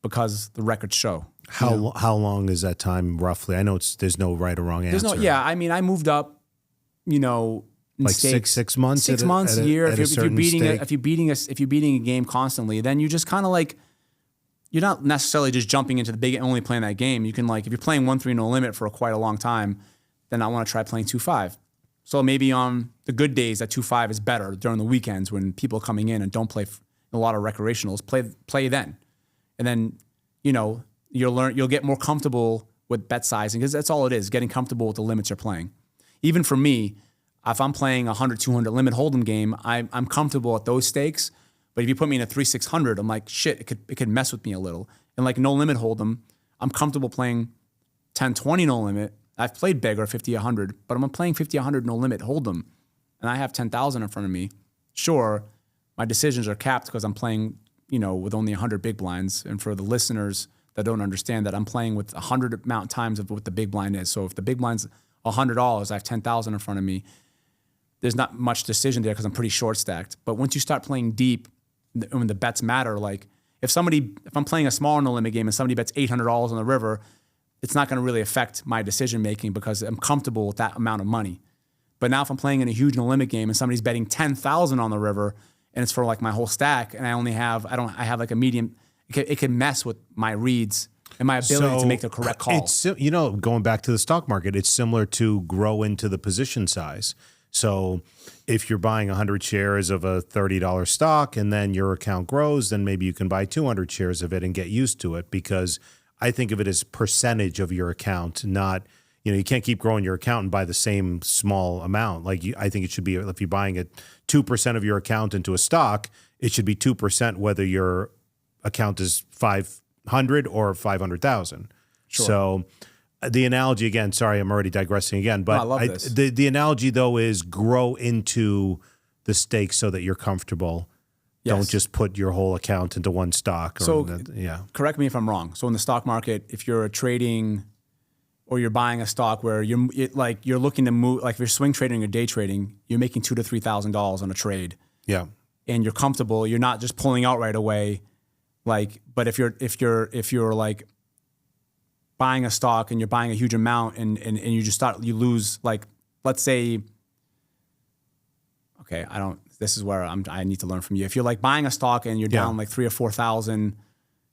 Speaker 2: because the records show.
Speaker 3: How long is that time roughly? I know there's no right or wrong answer.
Speaker 2: I moved up,
Speaker 3: like
Speaker 2: stakes,
Speaker 3: 6 months,
Speaker 2: 6 months, a year. If you're beating a game constantly, then you just kind of like, you're not necessarily just jumping into the big and only playing that game. You can, like, if you're playing 1-3 no limit for quite a long time, then I want to try playing 2-5. So maybe on the good days that 2-5 is better during the weekends when people are coming in and don't play a lot of recreationals. Play then, and then you'll get more comfortable with bet sizing, because that's all it is, getting comfortable with the limits you're playing. Even for me, if I'm playing a 100-200 limit hold'em game, I'm comfortable at those stakes. But if you put me in a 3-600, I'm like, shit, it could mess with me a little. And like no limit hold'em, I'm comfortable playing 10-20 no limit. I've played bigger, 50-100, but I'm playing 50-100 no limit hold'em, and I have 10,000 in front of me. Sure, my decisions are capped because I'm playing, with only 100 big blinds. And for the listeners that don't understand that, I'm playing with 100 amount times of what the big blind is. So if the big blind's $100, I have 10,000 in front of me. There's not much decision there because I'm pretty short stacked. But once you start playing deep, when the bets matter, like if I'm playing a smaller no limit game and somebody bets $800 on the river, it's not going to really affect my decision making because I'm comfortable with that amount of money. But now if I'm playing in a huge no limit game and somebody's betting 10,000 on the river and it's for like my whole stack, and I have like a medium, it can mess with my reads and my ability to make the correct call.
Speaker 3: It's, going back to the stock market, it's similar to grow into the position size. So if you're buying 100 shares of a $30 stock and then your account grows, then maybe you can buy 200 shares of it and get used to it, because I think of it as percentage of your account, not,
Speaker 1: you can't keep growing your account and buy the same small amount. Like I think it should be, if you're buying 2% of your account into a stock, it should be 2% whether your account is 500 or 500,000.
Speaker 2: Sure.
Speaker 1: So the analogy again, sorry, I'm already digressing again, but
Speaker 2: I love this.
Speaker 1: The analogy though is grow into the stakes so that you're comfortable.
Speaker 2: Yes.
Speaker 1: Don't just put your whole account into one stock.
Speaker 2: Correct me if I'm wrong. So in the stock market, if you're trading or you're buying a stock where you're looking to move, like if you're swing trading or day trading, you're making $2,000 to $3,000 on a trade.
Speaker 1: Yeah.
Speaker 2: And you're comfortable. You're not just pulling out right away. But if you're like buying a stock and you're buying a huge amount and you lose, like, let's say, okay, this is where I need to learn from you. If you're like buying a stock and you're down like 3,000 or 4,000,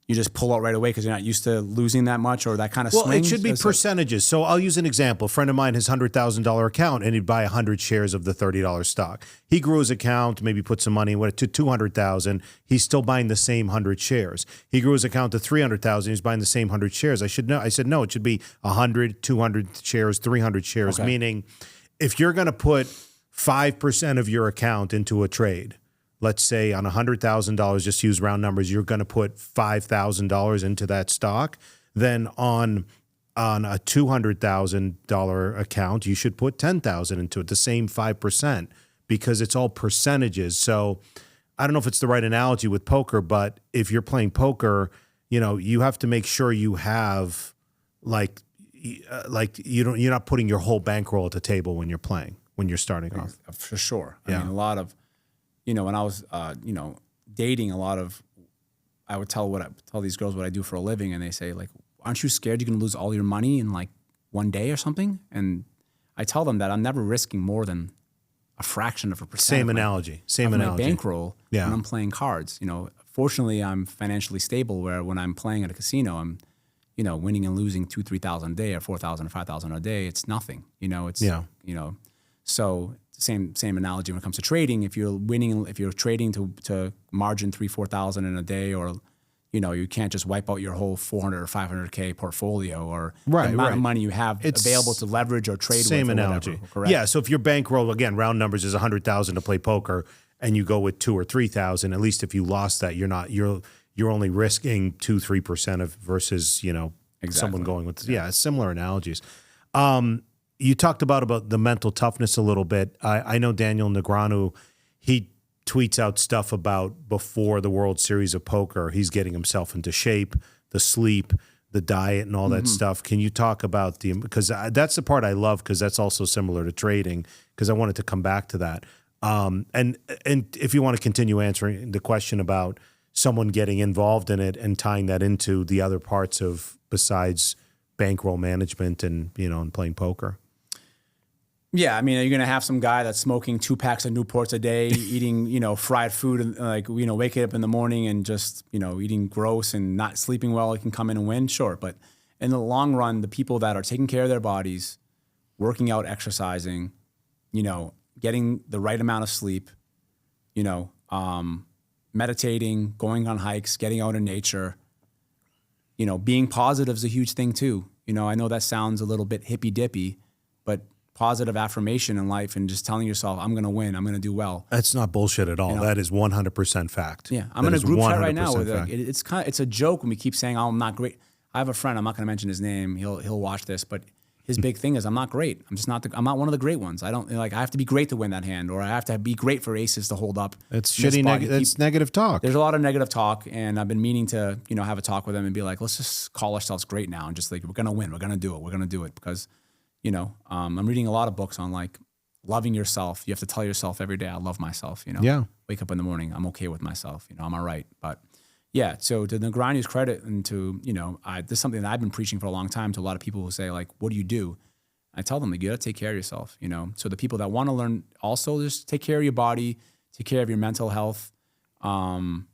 Speaker 2: you just pull out right away because you're not used to losing that much or that kind of swing.
Speaker 1: Well, it should be percentages. So I'll use an example. A friend of mine has $100,000 account and he'd buy 100 shares of the $30 stock. He grew his account, maybe put some money to 200,000. He's still buying the same 100 shares. He grew his account to 300,000. He's buying the same 100 shares. I said, no, it should be 100, 200 shares, 300 shares. Okay. Meaning if you're going to put 5% of your account into a trade, let's say on $100,000, just use round numbers, you're going to put $5,000 into that stock. Then on a $200,000 account, you should put $10,000 into it, the same 5%, because it's all percentages. So I don't know if it's the right analogy with poker, but if you're playing poker, you have to make sure you have you're not putting your whole bankroll at the table when you're playing, when you're starting off.
Speaker 2: For sure. I mean, a lot of, when I was, dating, I would tell these girls what I do for a living, and they say, like, aren't you scared you're going to lose all your money in like one day or something? And I tell them that I'm never risking more than a fraction of a percent.
Speaker 1: Same analogy. My
Speaker 2: bankroll when I'm playing cards. Fortunately, I'm financially stable where when I'm playing at a casino, I'm, winning and losing $2,000, $3,000 a day or $4,000 or $5,000 a day. It's nothing. So same analogy when it comes to trading. If you're trading to margin 3,000-4,000 in a day, or you can't just wipe out your whole 400 or 500K portfolio or the amount of money you have available to leverage or trade.
Speaker 1: Same with analogy.
Speaker 2: Whatever, correct?
Speaker 1: Yeah. So if your bankroll, again, round numbers is 100,000 to play poker, and you go with 2,000 or 3,000, at least if you lost that, you're only risking 2-3% of versus someone going with similar analogies. You talked about the mental toughness a little bit. I know Daniel Negreanu, he tweets out stuff about before the World Series of Poker, he's getting himself into shape, the sleep, the diet, and all that stuff. Can you talk about because that's the part I love, because that's also similar to trading, because I wanted to come back to that. And if you want to continue answering the question about someone getting involved in it and tying that into the other parts of besides bankroll management and, and playing poker.
Speaker 2: Yeah, I mean, are you going to have some guy that's smoking 2 packs of Newports a day, eating, fried food, and waking up in the morning and just, eating gross and not sleeping well, he can come in and win? Sure. But in the long run, the people that are taking care of their bodies, working out, exercising, getting the right amount of sleep, meditating, going on hikes, getting out in nature, being positive is a huge thing too. I know that sounds a little bit hippy dippy, but positive affirmation in life and just telling yourself, I'm going to win, I'm going to do well.
Speaker 1: That's not bullshit at all. That is 100% fact.
Speaker 2: Yeah, I'm in a group chat right now where it's a joke when we keep saying, oh, I'm not great. I have a friend, I'm not going to mention his name. He'll watch this, but his big thing is I'm not great. I'm not one of the great ones. I have to be great to win that hand, or I have to be great for aces to hold up.
Speaker 1: It's shitty. It's negative talk.
Speaker 2: There's a lot of negative talk, and I've been meaning to have a talk with him and be like, let's just call ourselves great now, and just like, we're gonna win, we're gonna do it because I'm reading a lot of books on like loving yourself. You have to tell yourself every day, I love myself. Wake up in the morning, I'm okay with myself. I'm all right. But yeah, so to Negreanu's credit, and to this is something that I've been preaching for a long time to a lot of people who say like, what do you do? I tell them, you got to take care of yourself. So the people that want to learn also, just take care of your body, take care of your mental health, and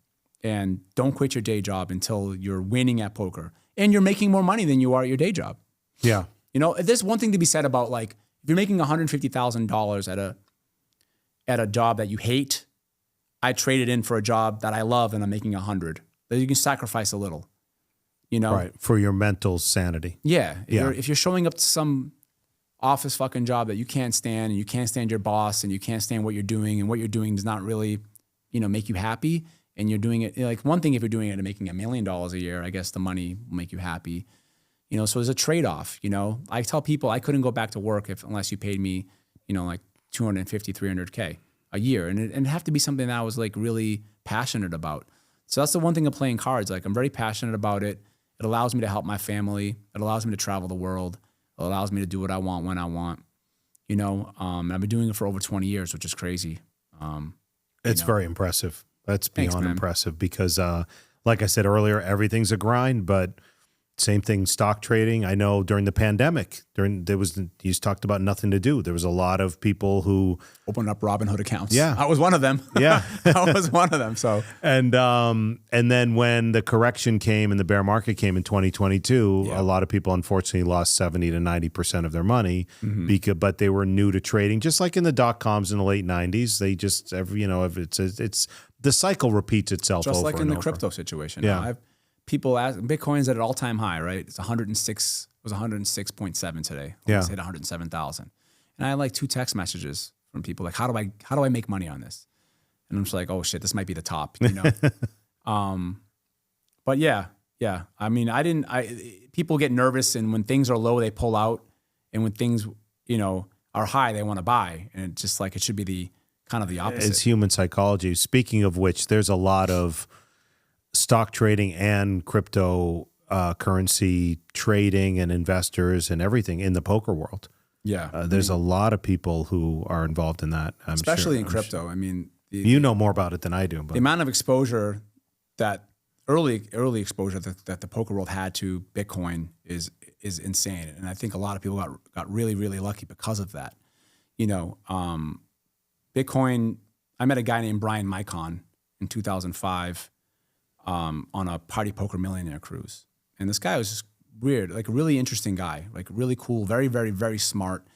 Speaker 2: don't quit your day job until you're winning at poker and you're making more money than you are at your day job.
Speaker 1: Yeah.
Speaker 2: There's one thing to be said about like, if you're making $150,000 at a job that you hate, I traded in for a job that I love and I'm making 100. That you can sacrifice a little,
Speaker 1: right, for your mental sanity.
Speaker 2: Yeah. If you're showing up to some office fucking job that you can't stand, and you can't stand your boss, and you can't stand what you're doing, and what you're doing does not really, make you happy, and you're doing it, like, one thing if you're doing it and making $1 million a year, I guess the money will make you happy. So there's a trade-off, I tell people I couldn't go back to work unless you paid me, like 250, 300K a year. And it'd have to be something that I was like really passionate about. So that's the one thing of playing cards. Like, I'm very passionate about it. It allows me to help my family. It allows me to travel the world. It allows me to do what I want when I want, and I've been doing it for over 20 years, which is crazy.
Speaker 1: It's very impressive. That's beyond
Speaker 2: Thanks, man.
Speaker 1: impressive because, like I said earlier, everything's a grind, but same thing, stock trading. I know during the pandemic, you talked about nothing to do. There was a lot of people who
Speaker 2: opened up Robinhood accounts.
Speaker 1: Yeah.
Speaker 2: I was one of them.
Speaker 1: Yeah.
Speaker 2: I was one of them. So,
Speaker 1: and then when the correction came and the bear market came in 2022, a lot of people unfortunately lost 70 to 90% of their money but they were new to trading, just like in the .coms in the late 90s. They just, it's the cycle repeats itself.
Speaker 2: just
Speaker 1: over
Speaker 2: like in
Speaker 1: and
Speaker 2: the
Speaker 1: over.
Speaker 2: crypto situation.
Speaker 1: Yeah.
Speaker 2: People ask, Bitcoin's at an all-time high, right? It's 106. It was 106.7 today. Almost hit 107,000. And I had like 2 text messages from people like, how do I make money on this? And I'm just like, oh shit, this might be the top, But yeah. I mean, people get nervous, and when things are low, they pull out, and when things, are high, they want to buy. And it's just like, it should be the kind of the opposite.
Speaker 1: It's human psychology. Speaking of which, there's a lot of stock trading and crypto currency trading and investors and everything in the poker world.
Speaker 2: Yeah.
Speaker 1: There's a lot of people who are involved in that.
Speaker 2: Especially in crypto. I mean,
Speaker 1: you know more about it than I do. But
Speaker 2: the amount of exposure that early exposure that the poker world had to Bitcoin is insane. And I think a lot of people got really, really lucky because of that. Bitcoin, I met a guy named Brian Micon in 2005 on a Party Poker Millionaire cruise. And this guy was just weird, like a really interesting guy, like really cool, very, very, very smart.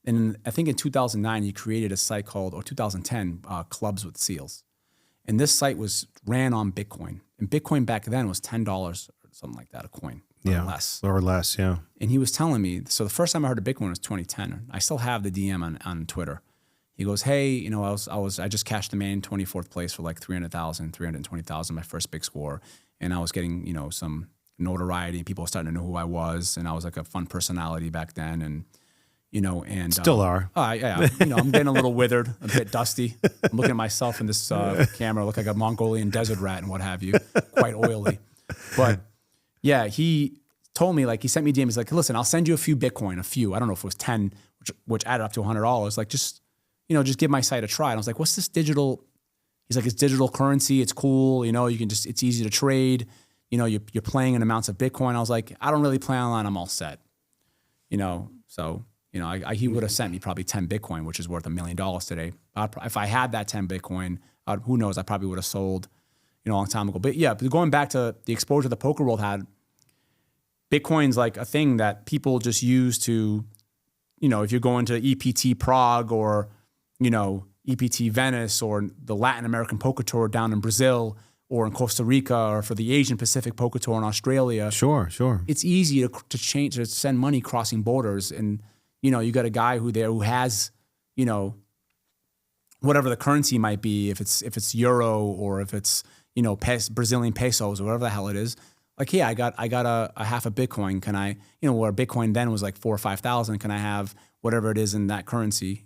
Speaker 2: And I think in 2009, he created a site called, or 2010, Clubs with Seals. And this site ran on Bitcoin. And Bitcoin back then was $10 or something like that, a coin, or less.
Speaker 1: Or less, yeah.
Speaker 2: And he was telling me, so the first time I heard of Bitcoin was 2010. I still have the DM on Twitter. He goes, hey, I just cashed the main 24th place for like 320,000, my first big score. And I was getting, some notoriety. People were starting to know who I was. And I was like a fun personality back then. And,
Speaker 1: Still are.
Speaker 2: Yeah. I'm getting a little withered, a bit dusty. I'm looking at myself in this camera, I look like a Mongolian desert rat and what have you, quite oily. But yeah, he told me, like, he sent me DMs. He's like, listen, I'll send you a few Bitcoin, I don't know if it was 10, which added up to $100. Like, just give my site a try. And I was like, what's this digital? He's like, it's digital currency. It's cool. You can it's easy to trade. You're playing in amounts of Bitcoin. I was like, I don't really plan on, I'm all set. So, he would have sent me probably 10 Bitcoin, which is worth $1 million today. If I had that 10 Bitcoin, who knows, I probably would have sold, a long time ago. But yeah, going back to the exposure the poker world had, Bitcoin's like a thing that people just use to, if you're going to EPT Prague or, EPT Venice or the Latin American Poker Tour down in Brazil or in Costa Rica or for the Asian Pacific Poker Tour in Australia.
Speaker 1: Sure.
Speaker 2: It's easy to send money crossing borders. And, you got a guy who has, whatever the currency might be, if it's euro or if it's, Brazilian pesos or whatever the hell it is. Like, yeah, I got a half a Bitcoin. Can I, where Bitcoin then was like 4,000 or 5,000, can I have whatever it is in that currency?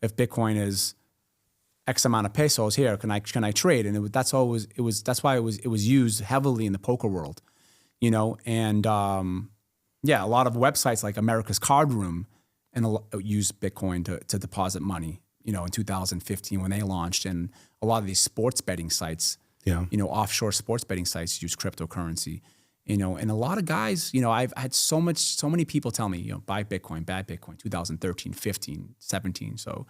Speaker 2: If Bitcoin is X amount of pesos here, can I trade? And that's why it was used heavily in the poker world, and a lot of websites like America's Card Room use Bitcoin to deposit money, in 2015 when they launched, and a lot of these sports betting sites, offshore sports betting sites use cryptocurrency, and a lot of guys, I've had so many people tell me, buy Bitcoin, bad Bitcoin, 2013, 15, 17. So,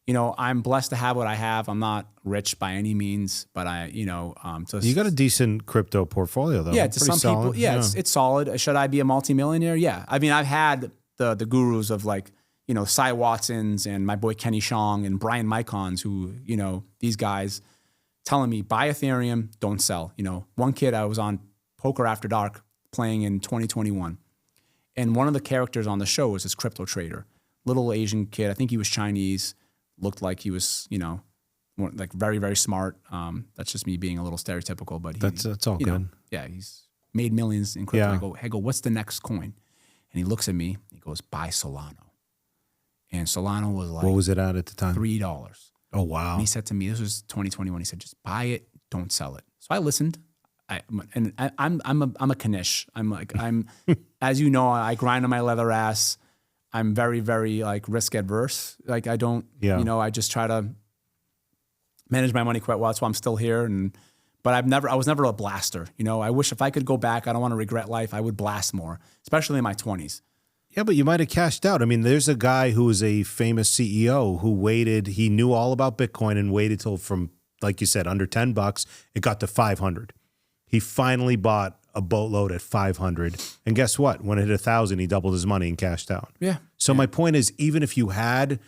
Speaker 2: I'm blessed to have what I have. I'm not rich by any means, but you got
Speaker 1: a decent crypto portfolio though.
Speaker 2: Yeah, to some people, it's solid. Should I be a multimillionaire? Yeah. I mean, I've had the gurus of like, Cy Watsons and my boy Kenny Shong and Brian Micons who, these guys telling me buy Ethereum, don't sell. One kid, I was on Poker After Dark playing in 2021. And one of the characters on the show was this crypto trader. little Asian kid. I think he was Chinese. Looked like he was, like very, very smart. That's just me being a little stereotypical, but
Speaker 3: that's all good.
Speaker 2: Yeah, he's made millions in crypto.
Speaker 3: Yeah.
Speaker 2: I go, what's the next coin? And he looks at me. He goes, buy Solano. And Solano was like,
Speaker 3: what was it at the time?
Speaker 2: $3.
Speaker 3: Oh wow!
Speaker 2: And he said to me, this was 2021. He said, just buy it, don't sell it. So I listened. I'm a Kanish. I'm as you know, I grind on my leather ass. I'm very, very like risk adverse. Like I don't, I just try to manage my money quite well. That's why I'm still here. But I was never a blaster. I wish if I could go back, I don't want to regret life. I would blast more, especially in my 20s.
Speaker 3: Yeah, but you might have cashed out. I mean, there's a guy who was a famous CEO who waited. He knew all about Bitcoin and waited till from, like you said, under $10, it got to 500. He finally bought a boatload at 500. And guess what? When it hit 1,000, he doubled his money and cashed out.
Speaker 2: Yeah.
Speaker 3: So my point is, even if you had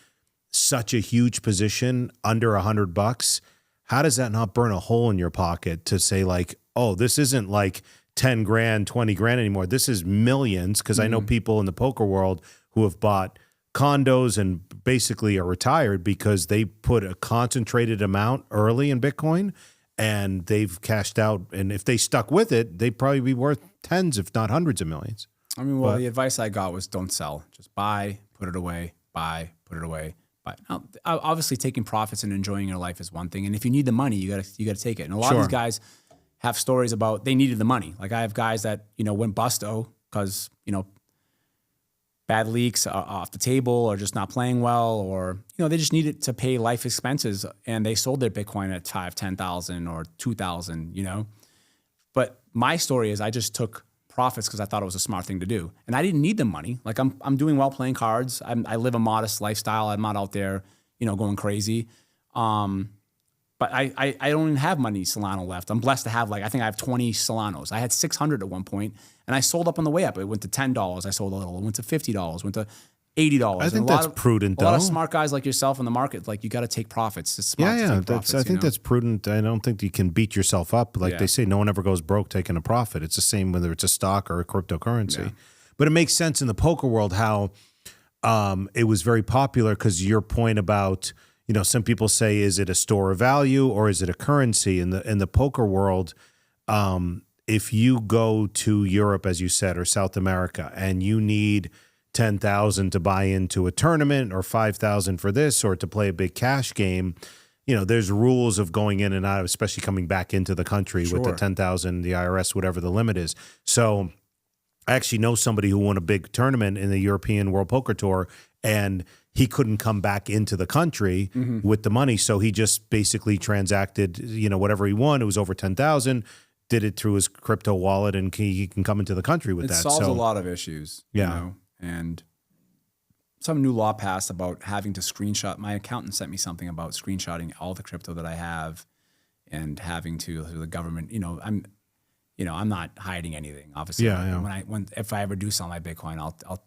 Speaker 3: such a huge position under $100, how does that not burn a hole in your pocket to say like, oh, this isn't like 10 grand, 20 grand anymore. This is millions. Because I know people in the poker world who have bought condos and basically are retired because they put a concentrated amount early in Bitcoin and they've cashed out. And if they stuck with it, they'd probably be worth tens, if not hundreds of millions.
Speaker 2: I mean, the advice I got was don't sell. Just buy, put it away, buy, put it away. But obviously taking profits and enjoying your life is one thing. And if you need the money, you gotta take it. And a lot of these guys have stories about they needed the money. Like I have guys that, went busto because, bad leaks off the table or just not playing well, or, they just needed to pay life expenses and they sold their Bitcoin at 10,000 or 2,000, But my story is I just took profits because I thought it was a smart thing to do. And I didn't need the money. Like I'm doing well playing cards. I live a modest lifestyle. I'm not out there, going crazy. But I don't even have money Solano left. I'm blessed to have I think I have 20 Solanos. I had 600 at one point, and I sold up on the way up. It went to $10. I sold a little. It went to $50. Went to $80.
Speaker 3: I think that's prudent, though.
Speaker 2: A lot of smart guys like yourself in the market, you got to take profits. It's smart to take profits,
Speaker 3: I think that's prudent. I don't think you can beat yourself up. They say, no one ever goes broke taking a profit. It's the same whether it's a stock or a cryptocurrency. Yeah. But it makes sense in the poker world how it was very popular because your point about, some people say, is it a store of value or is it a currency? In the poker world, if you go to Europe, as you said, or South America, and you need 10,000 to buy into a tournament or 5,000 for this or to play a big cash game, there's rules of going in and out, especially coming back into the country with the 10,000, the IRS, whatever the limit is. So I actually know somebody who won a big tournament in the European World Poker Tour, and he couldn't come back into the country with the money. So he just basically transacted, whatever he won. It was over 10,000, did it through his crypto wallet, and he can come into the country with that.
Speaker 2: It solves a lot of issues. And some new law passed about having to screenshot. My accountant sent me something about screenshotting all the crypto that I have and having to the government, I'm not hiding anything, obviously. If I ever do sell my Bitcoin,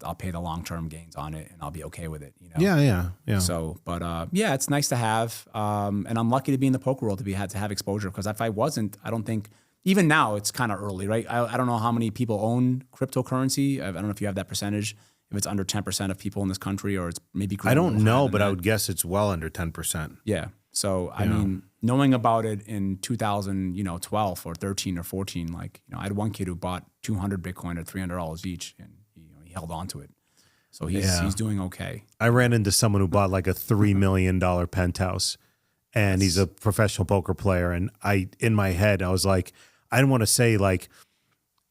Speaker 2: I'll pay the long-term gains on it and I'll be okay with it.
Speaker 3: Yeah.
Speaker 2: So, but it's nice to have, and I'm lucky to be in the poker world to have exposure, because if I wasn't, I don't think, even now it's kind of early, right? I don't know how many people own cryptocurrency. I don't know if you have that percentage, if it's under 10% of people in this country, or it's maybe.
Speaker 3: I don't know, but I would guess it's well under 10%.
Speaker 2: Yeah. So, I mean, knowing about it in 2012 or 13 or 14, I had one kid who bought 200 Bitcoin at $300 each, and he held on to it. So he's doing okay.
Speaker 3: I ran into someone who bought like a $3 million penthouse, and he's a professional poker player. And in my head, I was like, I didn't want to say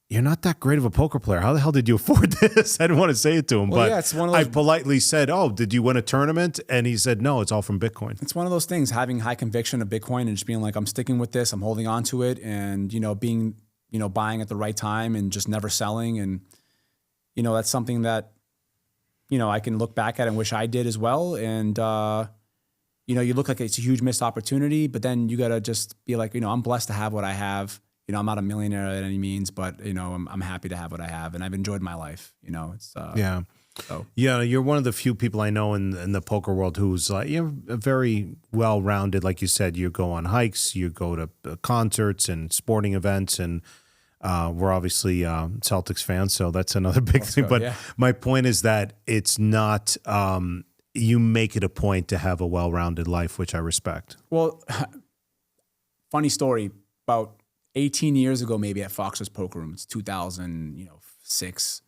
Speaker 3: you're not that great of a poker player. How the hell did you afford this? I didn't want to say it to him, but
Speaker 2: it's one of those,
Speaker 3: I politely said, oh, did you win a tournament? And he said, no, it's all from Bitcoin.
Speaker 2: It's one of those things, having high conviction of Bitcoin and just being like, I'm sticking with this, I'm holding on to it, and, being, buying at the right time and just never selling. And, that's something that, I can look back at and wish I did as well. And, you look like it's a huge missed opportunity, but then you got to just be like, I'm blessed to have what I have. I'm not a millionaire at any means, but I'm happy to have what I have, and I've enjoyed my life. It's
Speaker 3: you're one of the few people I know in the poker world who's very well rounded. Like you said, you go on hikes, you go to concerts and sporting events, and We're obviously Celtics fans, so that's another big thing. But my point is that it's not, you make it a point to have a well-rounded life, which I respect.
Speaker 2: Well, funny story, about 18 years ago, maybe at Fox's Poker Room, it's 2006,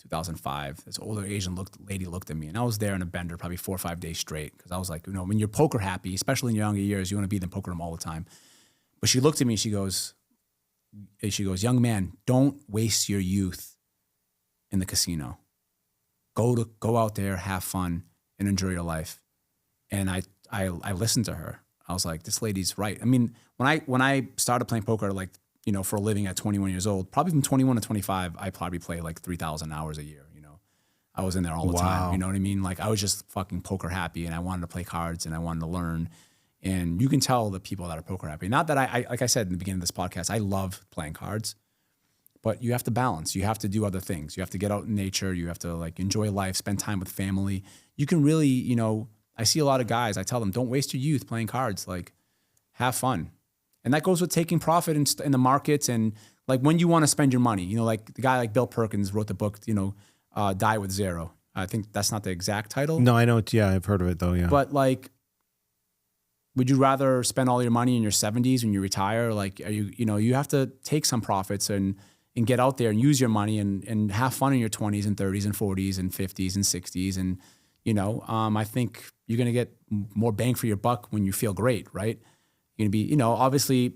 Speaker 2: 2005, this older Asian lady looked at me, and I was there in a bender probably 4 or 5 days straight, because I was like, when you're poker happy, especially in your younger years, you want to be in the poker room all the time. But she looked at me and she goes, young man, don't waste your youth in the casino. Go out there, have fun, and enjoy your life. And I listened to her. I was like, this lady's right. I mean, when I started playing poker, like, for a living at 21 years old, probably from 21 to 25, I probably played like 3,000 hours a year. I was in there all the time. You know what I mean? Like, I was just fucking poker happy, and I wanted to play cards and I wanted to learn. And you can tell the people that are poker happy. Not that I like I said in the beginning of this podcast, I love playing cards, but you have to balance. You have to do other things. You have to get out in nature. You have to like enjoy life, spend time with family. You can really, I see a lot of guys, I tell them, don't waste your youth playing cards. Like, have fun. And that goes with taking profit in the markets and like when you want to spend your money. Like the guy like Bill Perkins wrote the book, Die with Zero. I think that's not the exact title.
Speaker 3: No, I know. Yeah, I've heard of it though. Yeah.
Speaker 2: But like, would you rather spend all your money in your 70s when you retire? Like, you have to take some profits and get out there and use your money and have fun in your 20s and 30s and 40s and 50s and 60s. And, I think you're going to get more bang for your buck when you feel great, right? You're going to be, obviously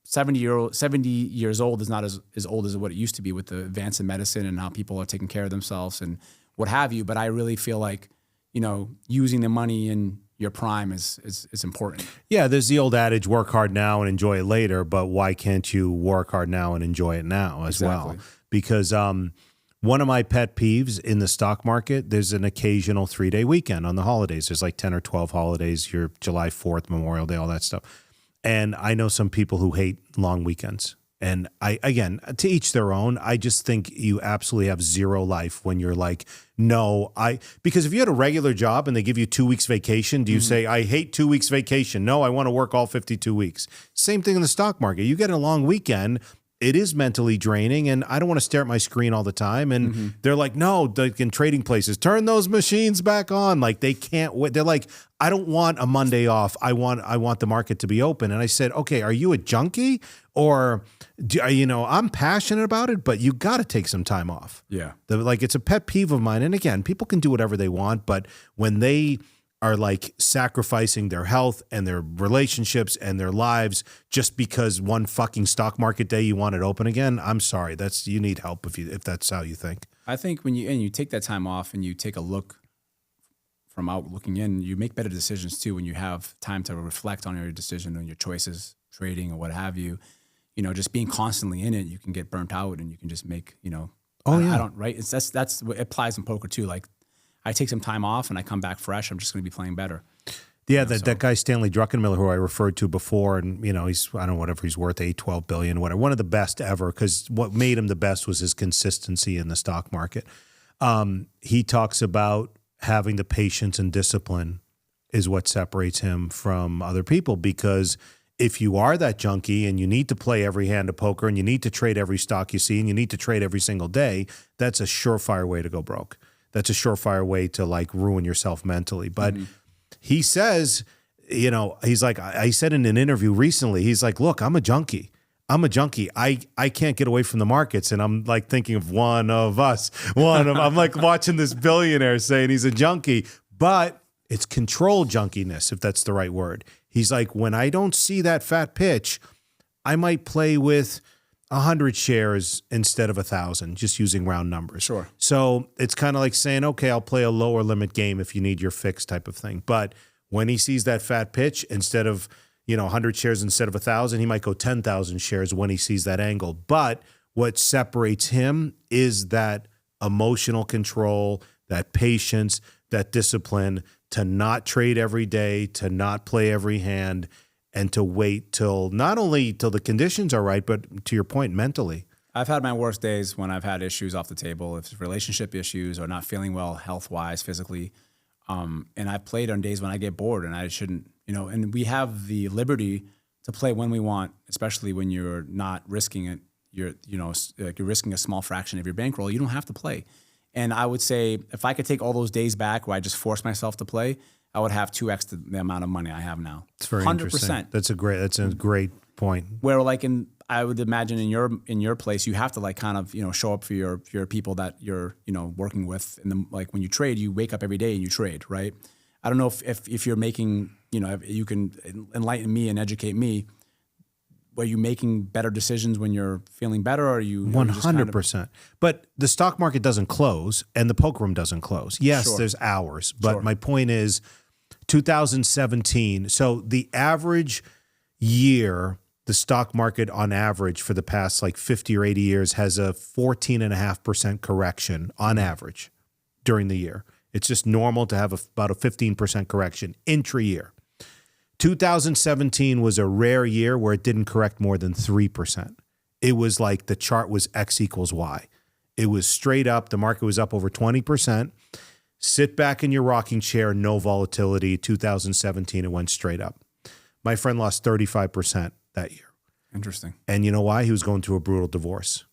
Speaker 2: 70 years old is not as old as what it used to be with the advance in medicine and how people are taking care of themselves and what have you. But I really feel like, using the money in your prime is important.
Speaker 3: Yeah, there's the old adage, work hard now and enjoy it later, but why can't you work hard now and enjoy it now as well? Because one of my pet peeves in the stock market, there's an occasional 3-day weekend on the holidays. There's like 10 or 12 holidays, your July 4th, Memorial Day, all that stuff. And I know some people who hate long weekends. And again, to each their own. I just think you absolutely have zero life when you're like, because if you had a regular job and they give you 2 weeks vacation, do you say, I hate 2 weeks vacation? No, I want to work all 52 weeks. Same thing in the stock market. You get a long weekend, it is mentally draining, and I don't want to stare at my screen all the time. And they're like, no, like in trading places, turn those machines back on. Like they can't wait. They're like, I don't want a Monday off. I want the market to be open. And I said, okay, are you a junkie or I'm passionate about it, but you got to take some time off.
Speaker 2: Yeah.
Speaker 3: It's a pet peeve of mine. And again, people can do whatever they want, but when they are like sacrificing their health and their relationships and their lives just because one fucking stock market day you want it open again, I'm sorry. You need help if that's how you think.
Speaker 2: I think when you take that time off and you take a look from out looking in, you make better decisions too when you have time to reflect on your decision and your choices, trading or what have you. Just being constantly in it, you can get burnt out and you can just make, right? That's what applies in poker too. Like, I take some time off and I come back fresh. I'm just going to be playing better.
Speaker 3: Yeah, that guy Stanley Druckenmiller, who I referred to before, and he's, I don't know, whatever he's worth, 12 billion, whatever. One of the best ever, because what made him the best was his consistency in the stock market. He talks about having the patience and discipline is what separates him from other people, because if you are that junkie and you need to play every hand of poker and you need to trade every stock you see and you need to trade every single day, that's a surefire way to go broke. That's a surefire way to like ruin yourself mentally. But he says, he's like, I said in an interview recently, he's like, look, I'm a junkie. I can't get away from the markets. And I'm like thinking of one of us. I'm like watching this billionaire saying he's a junkie, but it's controlled junkiness, if that's the right word. He's like, when I don't see that fat pitch, I might play with 100 shares instead of 1,000, just using round numbers.
Speaker 2: Sure.
Speaker 3: So it's kind of like saying, okay, I'll play a lower limit game if you need your fix type of thing. But when he sees that fat pitch, instead of 100 shares instead of 1,000, he might go 10,000 shares when he sees that angle. But what separates him is that emotional control, that patience, that discipline to not trade every day, to not play every hand, and to wait till not only till the conditions are right, but to your point, mentally.
Speaker 2: I've had my worst days when I've had issues off the table, if it's relationship issues or not feeling well health-wise, physically. And I've played on days when I get bored and I shouldn't, and we have the liberty to play when we want, especially when you're not risking it, you're like you're risking a small fraction of your bankroll, you don't have to play. And I would say if I could take all those days back where I just forced myself to play, I would have 2x the amount of money I have now.
Speaker 3: It's very 100%. Interesting. That's a great point.
Speaker 2: Where like I would imagine in your place, you have to like kind of, show up for your people that you're, working with. And like when you trade, you wake up every day and you trade, right? I don't know if you're making, if you can enlighten me and educate me. Were you making better decisions when you're feeling better, or are you
Speaker 3: 100%? But the stock market doesn't close, and the poker room doesn't close. Yes, sure. There's hours, but my point is, 2017. So the average year, the stock market on average for the past like 50 or 80 years has a 14.5% correction on average during the year. It's just normal to have about a 15% correction intra-year. 2017 was a rare year where it didn't correct more than 3%. It was like the chart was X equals Y. It was straight up. The market was up over 20%. Sit back in your rocking chair, no volatility. 2017, it went straight up. My friend lost 35% that year.
Speaker 2: Interesting.
Speaker 3: And you know why? He was going through a brutal divorce.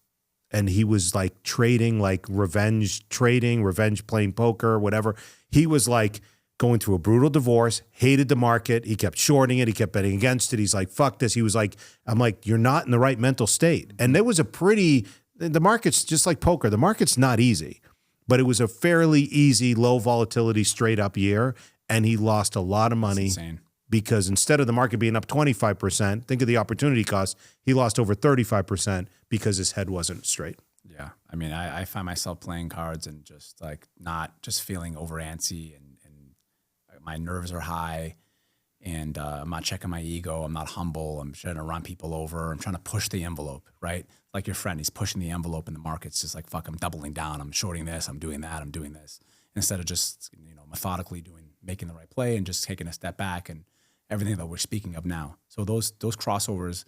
Speaker 3: And he was like trading, like revenge trading, revenge playing poker, whatever. He was like going through a brutal divorce, hated the market. He kept shorting it. He kept betting against it. He's like, fuck this. He was like, I'm like, you're not in the right mental state. And there was the market's just like poker. The market's not easy, but it was a fairly easy, low volatility, straight up year. And he lost a lot of money.
Speaker 2: That's insane.
Speaker 3: Because instead of the market being up 25%, think of the opportunity cost, he lost over 35% because his head wasn't straight.
Speaker 2: Yeah. I mean, I find myself playing cards and just like not just feeling over antsy and my nerves are high and I'm not checking my ego. I'm not humble. I'm trying to run people over. I'm trying to push the envelope, right? Like your friend, he's pushing the envelope in the market's just like, fuck, I'm doubling down. I'm shorting this. I'm doing that. I'm doing this. Instead of just, methodically making the right play and just taking a step back and everything that we're speaking of now. So those crossovers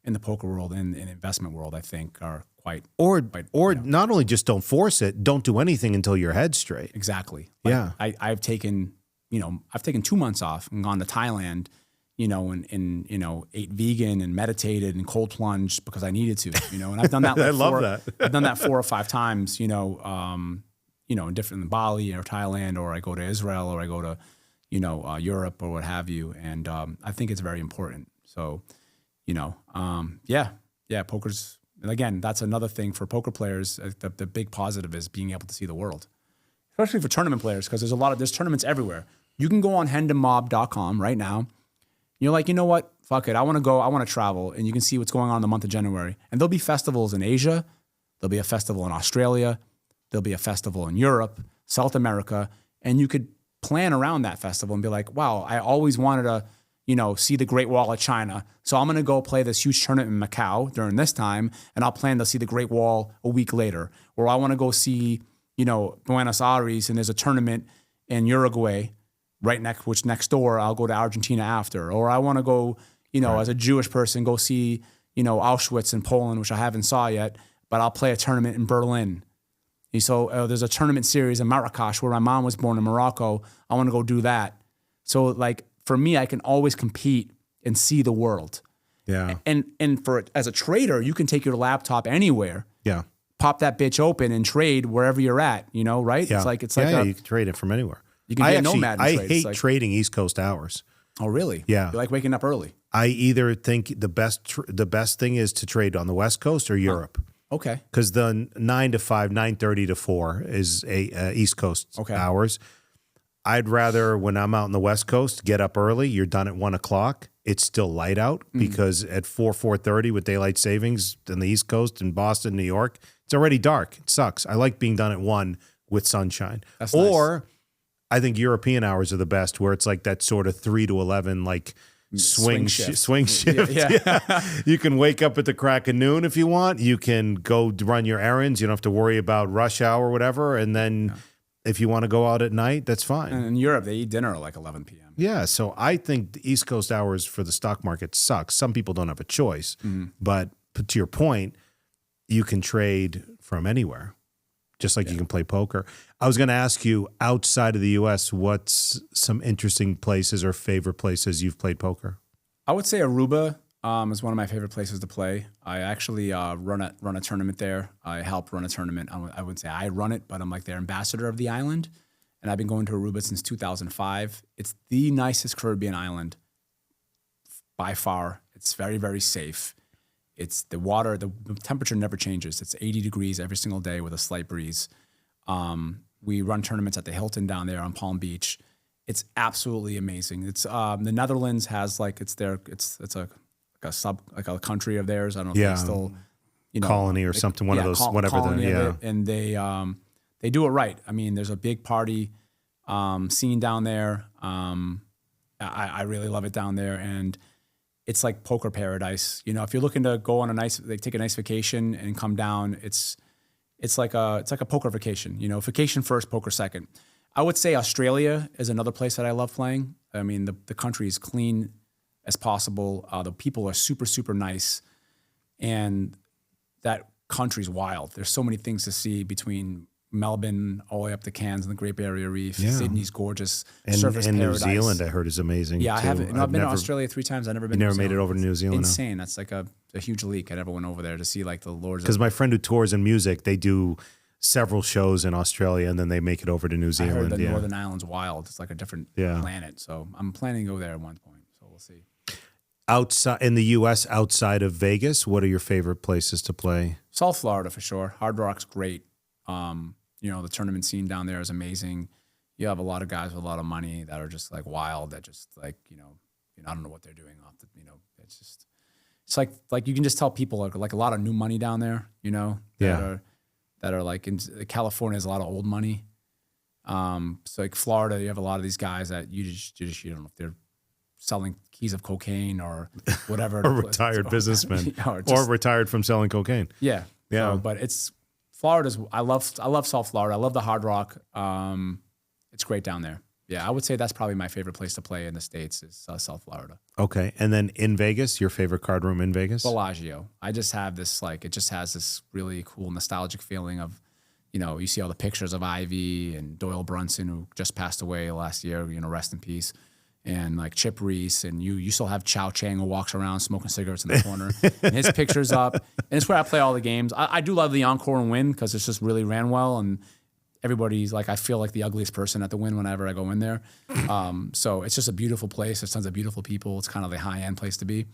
Speaker 2: in the poker world and in investment world, I think are quite
Speaker 3: not only just don't force it, don't do anything until your head's straight.
Speaker 2: Exactly. Like
Speaker 3: yeah.
Speaker 2: I've taken 2 months off and gone to Thailand, and ate vegan and meditated and cold plunged because I needed to, and I've done that.
Speaker 3: I love that.
Speaker 2: I've done that 4 or 5 times, in Bali or Thailand, or I go to Israel, or I go to, Europe or what have you. And I think it's very important. So, poker's, and again, that's another thing for poker players. The big positive is being able to see the world, especially for tournament players, because there's tournaments everywhere. You can go on hendonmob.com right now. You're like, you know what? Fuck it. I want to travel. And you can see what's going on in the month of January. And there'll be festivals in Asia. There'll be a festival in Australia. There'll be a festival in Europe, South America. And you could plan around that festival and be like, wow, I always wanted to, see the Great Wall of China. So I'm going to go play this huge tournament in Macau during this time. And I'll plan to see the Great Wall a week later. Or I want to go see, Buenos Aires, and there's a tournament in Uruguay which next door, I'll go to Argentina after. Or I want to go, right, as a Jewish person, go see, Auschwitz in Poland, which I haven't saw yet, but I'll play a tournament in Berlin. And so there's a tournament series in Marrakesh where my mom was born in Morocco. I want to go do that. So like for me, I can always compete and see the world.
Speaker 3: Yeah.
Speaker 2: And as a trader, you can take your laptop anywhere.
Speaker 3: Yeah.
Speaker 2: Pop that bitch open and trade wherever you're at, right?
Speaker 3: Yeah.
Speaker 2: It's like
Speaker 3: you can trade it from anywhere.
Speaker 2: You can be a nomad and trade.
Speaker 3: I hate trading East Coast hours.
Speaker 2: Oh, really?
Speaker 3: Yeah.
Speaker 2: You like waking up early?
Speaker 3: I either think the best thing is to trade on the West Coast or Europe.
Speaker 2: Okay.
Speaker 3: Because the 9 to 5, 9:30 to 4 is East Coast hours. I'd rather, when I'm out on the West Coast, get up early. You're done at 1 o'clock. It's still light out because at 4:30 with daylight savings in the East Coast in Boston, New York, it's already dark. It sucks. I like being done at 1 with sunshine.
Speaker 2: That's nice.
Speaker 3: I think European hours are the best, where it's like that sort of 3 to 11, like swing shift. Yeah. You can wake up at the crack of noon if you want. You can go run your errands. You don't have to worry about rush hour or whatever. And then if you want to go out at night, that's fine.
Speaker 2: And in Europe, they eat dinner at like 11 p.m.
Speaker 3: Yeah. So I think the East Coast hours for the stock market sucks. Some people don't have a choice. But to your point, you can trade from anywhere, just like you can play poker. I was going to ask you, outside of the U.S., what's some interesting places or favorite places you've played poker?
Speaker 2: I would say Aruba. is one of my favorite places to play. I actually run a tournament there. I help run a tournament. I wouldn't say I run it, but I'm like their ambassador of the island. And I've been going to Aruba since 2005. It's the nicest Caribbean island by far. It's very, very safe. It's the water, the temperature never changes. It's 80 degrees every single day with a slight breeze. We run tournaments at the Hilton down there on Palm Beach. It's absolutely amazing. It's the Netherlands has like it's a country of theirs. I don't know if they still
Speaker 3: colony or something. One of those whatever.
Speaker 2: And they do it right. I mean, there's a big party scene down there. I really love it down there, and it's like poker paradise. If you're looking to go on take a nice vacation and come down, it's like a poker vacation. Vacation first, poker second. I would say Australia is another place that I love playing. I mean, the country is clean as possible. The people are super, super nice, and that country's wild. There's so many things to see between Melbourne all the way up to Cairns and the Great Barrier Reef. Yeah. Sydney's gorgeous. Surfers
Speaker 3: and
Speaker 2: paradise.
Speaker 3: New Zealand, I heard, is amazing.
Speaker 2: Yeah,
Speaker 3: too.
Speaker 2: I haven't. I've been to Australia 3 times. I've never been.
Speaker 3: You never made it over to New Zealand.
Speaker 2: Insane. That's like a huge leak. I never went over there to see like the Lords.
Speaker 3: Because my friend who tours in music, they do several shows in Australia and then they make it over to New Zealand.
Speaker 2: I heard the Northern Island's wild. It's like a different planet. So I'm planning to go there at one point. So we'll see.
Speaker 3: Outside in the U.S., outside of Vegas, what are your favorite places to play?
Speaker 2: South Florida for sure. Hard Rock's great. The tournament scene down there is amazing. You have a lot of guys with a lot of money that are just like wild. That just like I don't know what they're doing off the. It's like you can just tell people like a lot of new money down there. That are like in California has a lot of old money. So like Florida, you have a lot of these guys that you don't know if they're selling keys of cocaine or whatever.
Speaker 3: Or retired businessmen, or retired from selling cocaine.
Speaker 2: Yeah. So, but it's Florida's. I love South Florida. I love the Hard Rock. It's great down there. Yeah, I would say that's probably my favorite place to play in the States is South Florida.
Speaker 3: Okay, and then in Vegas, your favorite card room in Vegas?
Speaker 2: Bellagio. I just have this it just has this really cool nostalgic feeling of, you see all the pictures of Ivy and Doyle Brunson, who just passed away last year, rest in peace. And like Chip Reese, and you still have Chow Chang who walks around smoking cigarettes in the corner. And his picture's up. And it's where I play all the games. I do love the Encore and Win because it's just really ran well. And everybody's like, I feel like the ugliest person at the Win whenever I go in there. So it's just a beautiful place. There's tons of beautiful people. It's kind of the high-end place to be.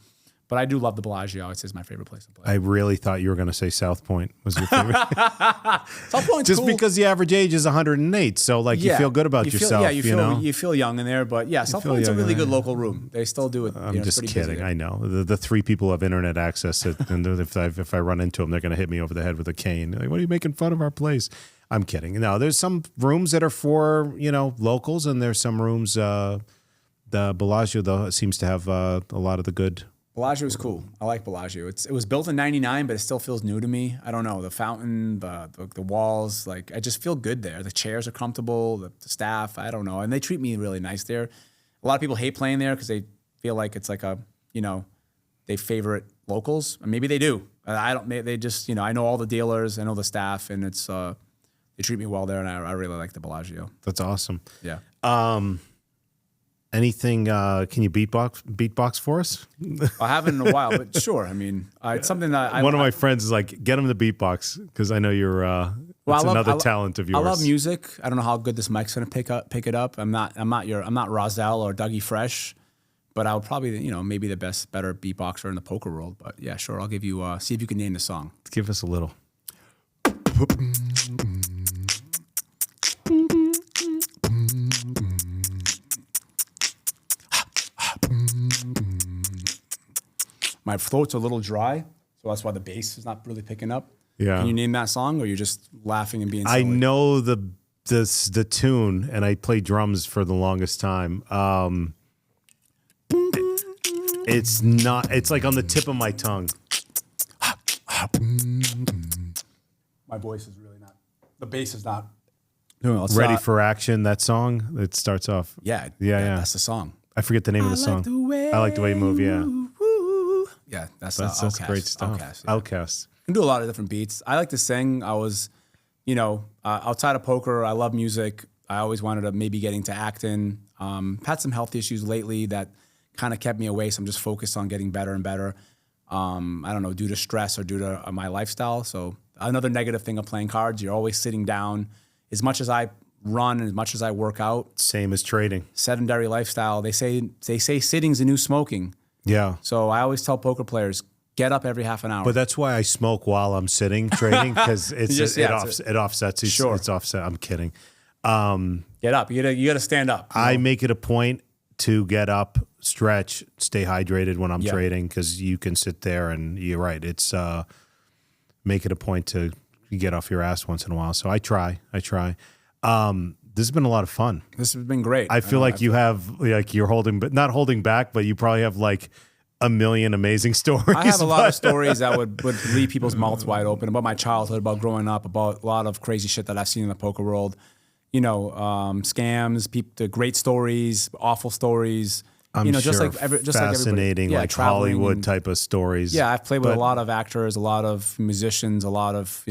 Speaker 2: But I do love the Bellagio. It's my favorite place to play.
Speaker 3: I really thought you were going to say South Point was your favorite.
Speaker 2: South Point's
Speaker 3: just
Speaker 2: cool.
Speaker 3: Because the average age is 108, so you feel good about yourself.
Speaker 2: Yeah, you feel young in there. But yeah, South Point's a really good local room. They still do it.
Speaker 3: I'm just kidding. I know the 3 people have internet access, and if I run into them, they're going to hit me over the head with a cane. Like, what are you making fun of our place? I'm kidding. No, there's some rooms that are for locals, and there's some rooms. The Bellagio though seems to have a lot of the good.
Speaker 2: Bellagio is cool. I like Bellagio. It was built in '99, but it still feels new to me. I don't know, the fountain, the walls, like I just feel good there. The chairs are comfortable, the staff, I don't know, and they treat me really nice there. A lot of people hate playing there because they feel like it's like they favorite locals. Or maybe they do. I don't. They just I know all the dealers, I know the staff, and it's they treat me well there, and I really like the Bellagio.
Speaker 3: That's awesome.
Speaker 2: Yeah.
Speaker 3: Anything? Can you beatbox for us?
Speaker 2: I haven't in a while, but sure. I mean, it's something that
Speaker 3: one of my friends is like, get him to beatbox because I know you're. Another talent of yours.
Speaker 2: I love music. I don't know how good this mic's gonna pick it up. I'm not Rozelle or Dougie Fresh, but I would probably maybe the better beatboxer in the poker world. But yeah, sure. I'll give you see if you can name the song.
Speaker 3: Give us a little.
Speaker 2: My throat's a little dry, so that's why the bass is not really picking up.
Speaker 3: Yeah.
Speaker 2: Can you name that song, or you're just laughing and being silly?
Speaker 3: I know the tune, and I played drums for the longest time. It's not. It's like on the tip of my tongue.
Speaker 2: My voice is really not. The bass is not.
Speaker 3: No, Ready for Action. That song. It starts off.
Speaker 2: Yeah. That's the song.
Speaker 3: I forget the name of the song. I like the way you move. Yeah.
Speaker 2: Yeah, that's
Speaker 3: great stuff. Outcast.
Speaker 2: I can do a lot of different beats. I like to sing. I was, outside of poker, I love music. I always wanted to maybe get into acting. Had some health issues lately that kind of kept me away. So I'm just focused on getting better and better. I don't know, due to stress or due to my lifestyle. So another negative thing of playing cards, you're always sitting down. As much as I run and as much as I work out,
Speaker 1: same as trading,
Speaker 2: sedentary lifestyle. They say sitting's the new smoking.
Speaker 1: Yeah.
Speaker 2: So I always tell poker players, get up every half an hour.
Speaker 1: But that's why I smoke while I'm sitting trading, because it offsets.
Speaker 2: Sure.
Speaker 1: It's offset. I'm kidding.
Speaker 2: Get up. You gotta stand up.
Speaker 1: I make it a point to get up, stretch, stay hydrated when I'm trading, because you can sit there and you're right. It's make it a point to get off your ass once in a while. So I try. This has been a lot of fun.
Speaker 2: This has been great.
Speaker 1: I feel like you have, like, you're holding, but not holding back, but you probably have like a million amazing stories.
Speaker 2: I have a lot of stories that would leave people's mouths wide open about my childhood, about growing up, about a lot of crazy shit that I've seen in the poker world. You know, scams, the great stories, awful stories.
Speaker 1: I'm
Speaker 2: just
Speaker 1: sure
Speaker 2: like
Speaker 1: fascinating,
Speaker 2: like
Speaker 1: Hollywood type of stories.
Speaker 2: Yeah, I've played with a lot of actors, a lot of musicians, a lot of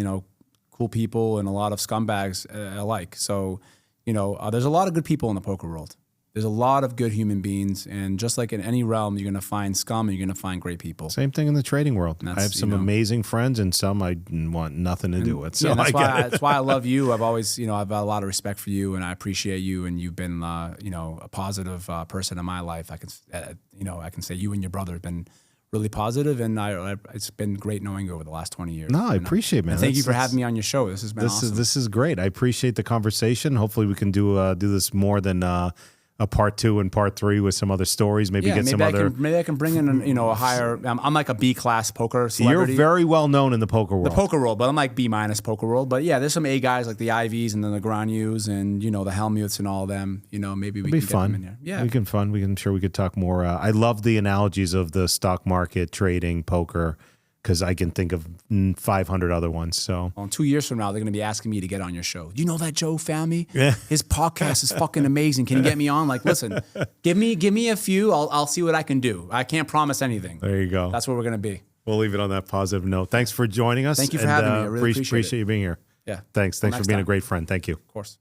Speaker 2: cool people, and a lot of scumbags alike. So, there's a lot of good people in the poker world. There's a lot of good human beings, and just like in any realm, you're going to find scum and you're going to find great people.
Speaker 1: Same thing in the trading world. I have some amazing friends and some I want nothing to do with. So
Speaker 2: that's why I love you. I've always, I've got a lot of respect for you, and I appreciate you, and you've been, a positive person in my life. I can say you and your brother have been really positive, and it's been great knowing you over the last 20 years.
Speaker 1: No, I appreciate it, man.
Speaker 2: Thank you for having me on your show. This has been awesome.
Speaker 1: This is great. I appreciate the conversation. Hopefully we can do this more than a part 2 and part 3 with some other stories. Maybe
Speaker 2: I can bring in a higher. I'm like a B-class poker celebrity.
Speaker 1: You're very well known in the poker world.
Speaker 2: The poker world, but I'm like B- poker world. But yeah, there's some A guys like the IVs and then the Granus and the Helmuths and all of them. Maybe we can get them in here. Yeah,
Speaker 1: we can fun. I'm sure we could talk more. I love the analogies of the stock market, trading, poker, because I can think of 500 other ones. So,
Speaker 2: 2 years from now, they're going to be asking me to get on your show. Do you know that Joe Fahmy?
Speaker 1: Yeah.
Speaker 2: His podcast is fucking amazing. Can you get me on? Like, listen, give me a few. I'll see what I can do. I can't promise anything.
Speaker 1: There you go.
Speaker 2: That's where we're going to be.
Speaker 1: We'll leave it on that positive note. Thanks for joining us.
Speaker 2: Thank you for having me. I really appreciate
Speaker 1: you being here.
Speaker 2: Yeah.
Speaker 1: Thanks for being a great friend. Thank you.
Speaker 2: Of course.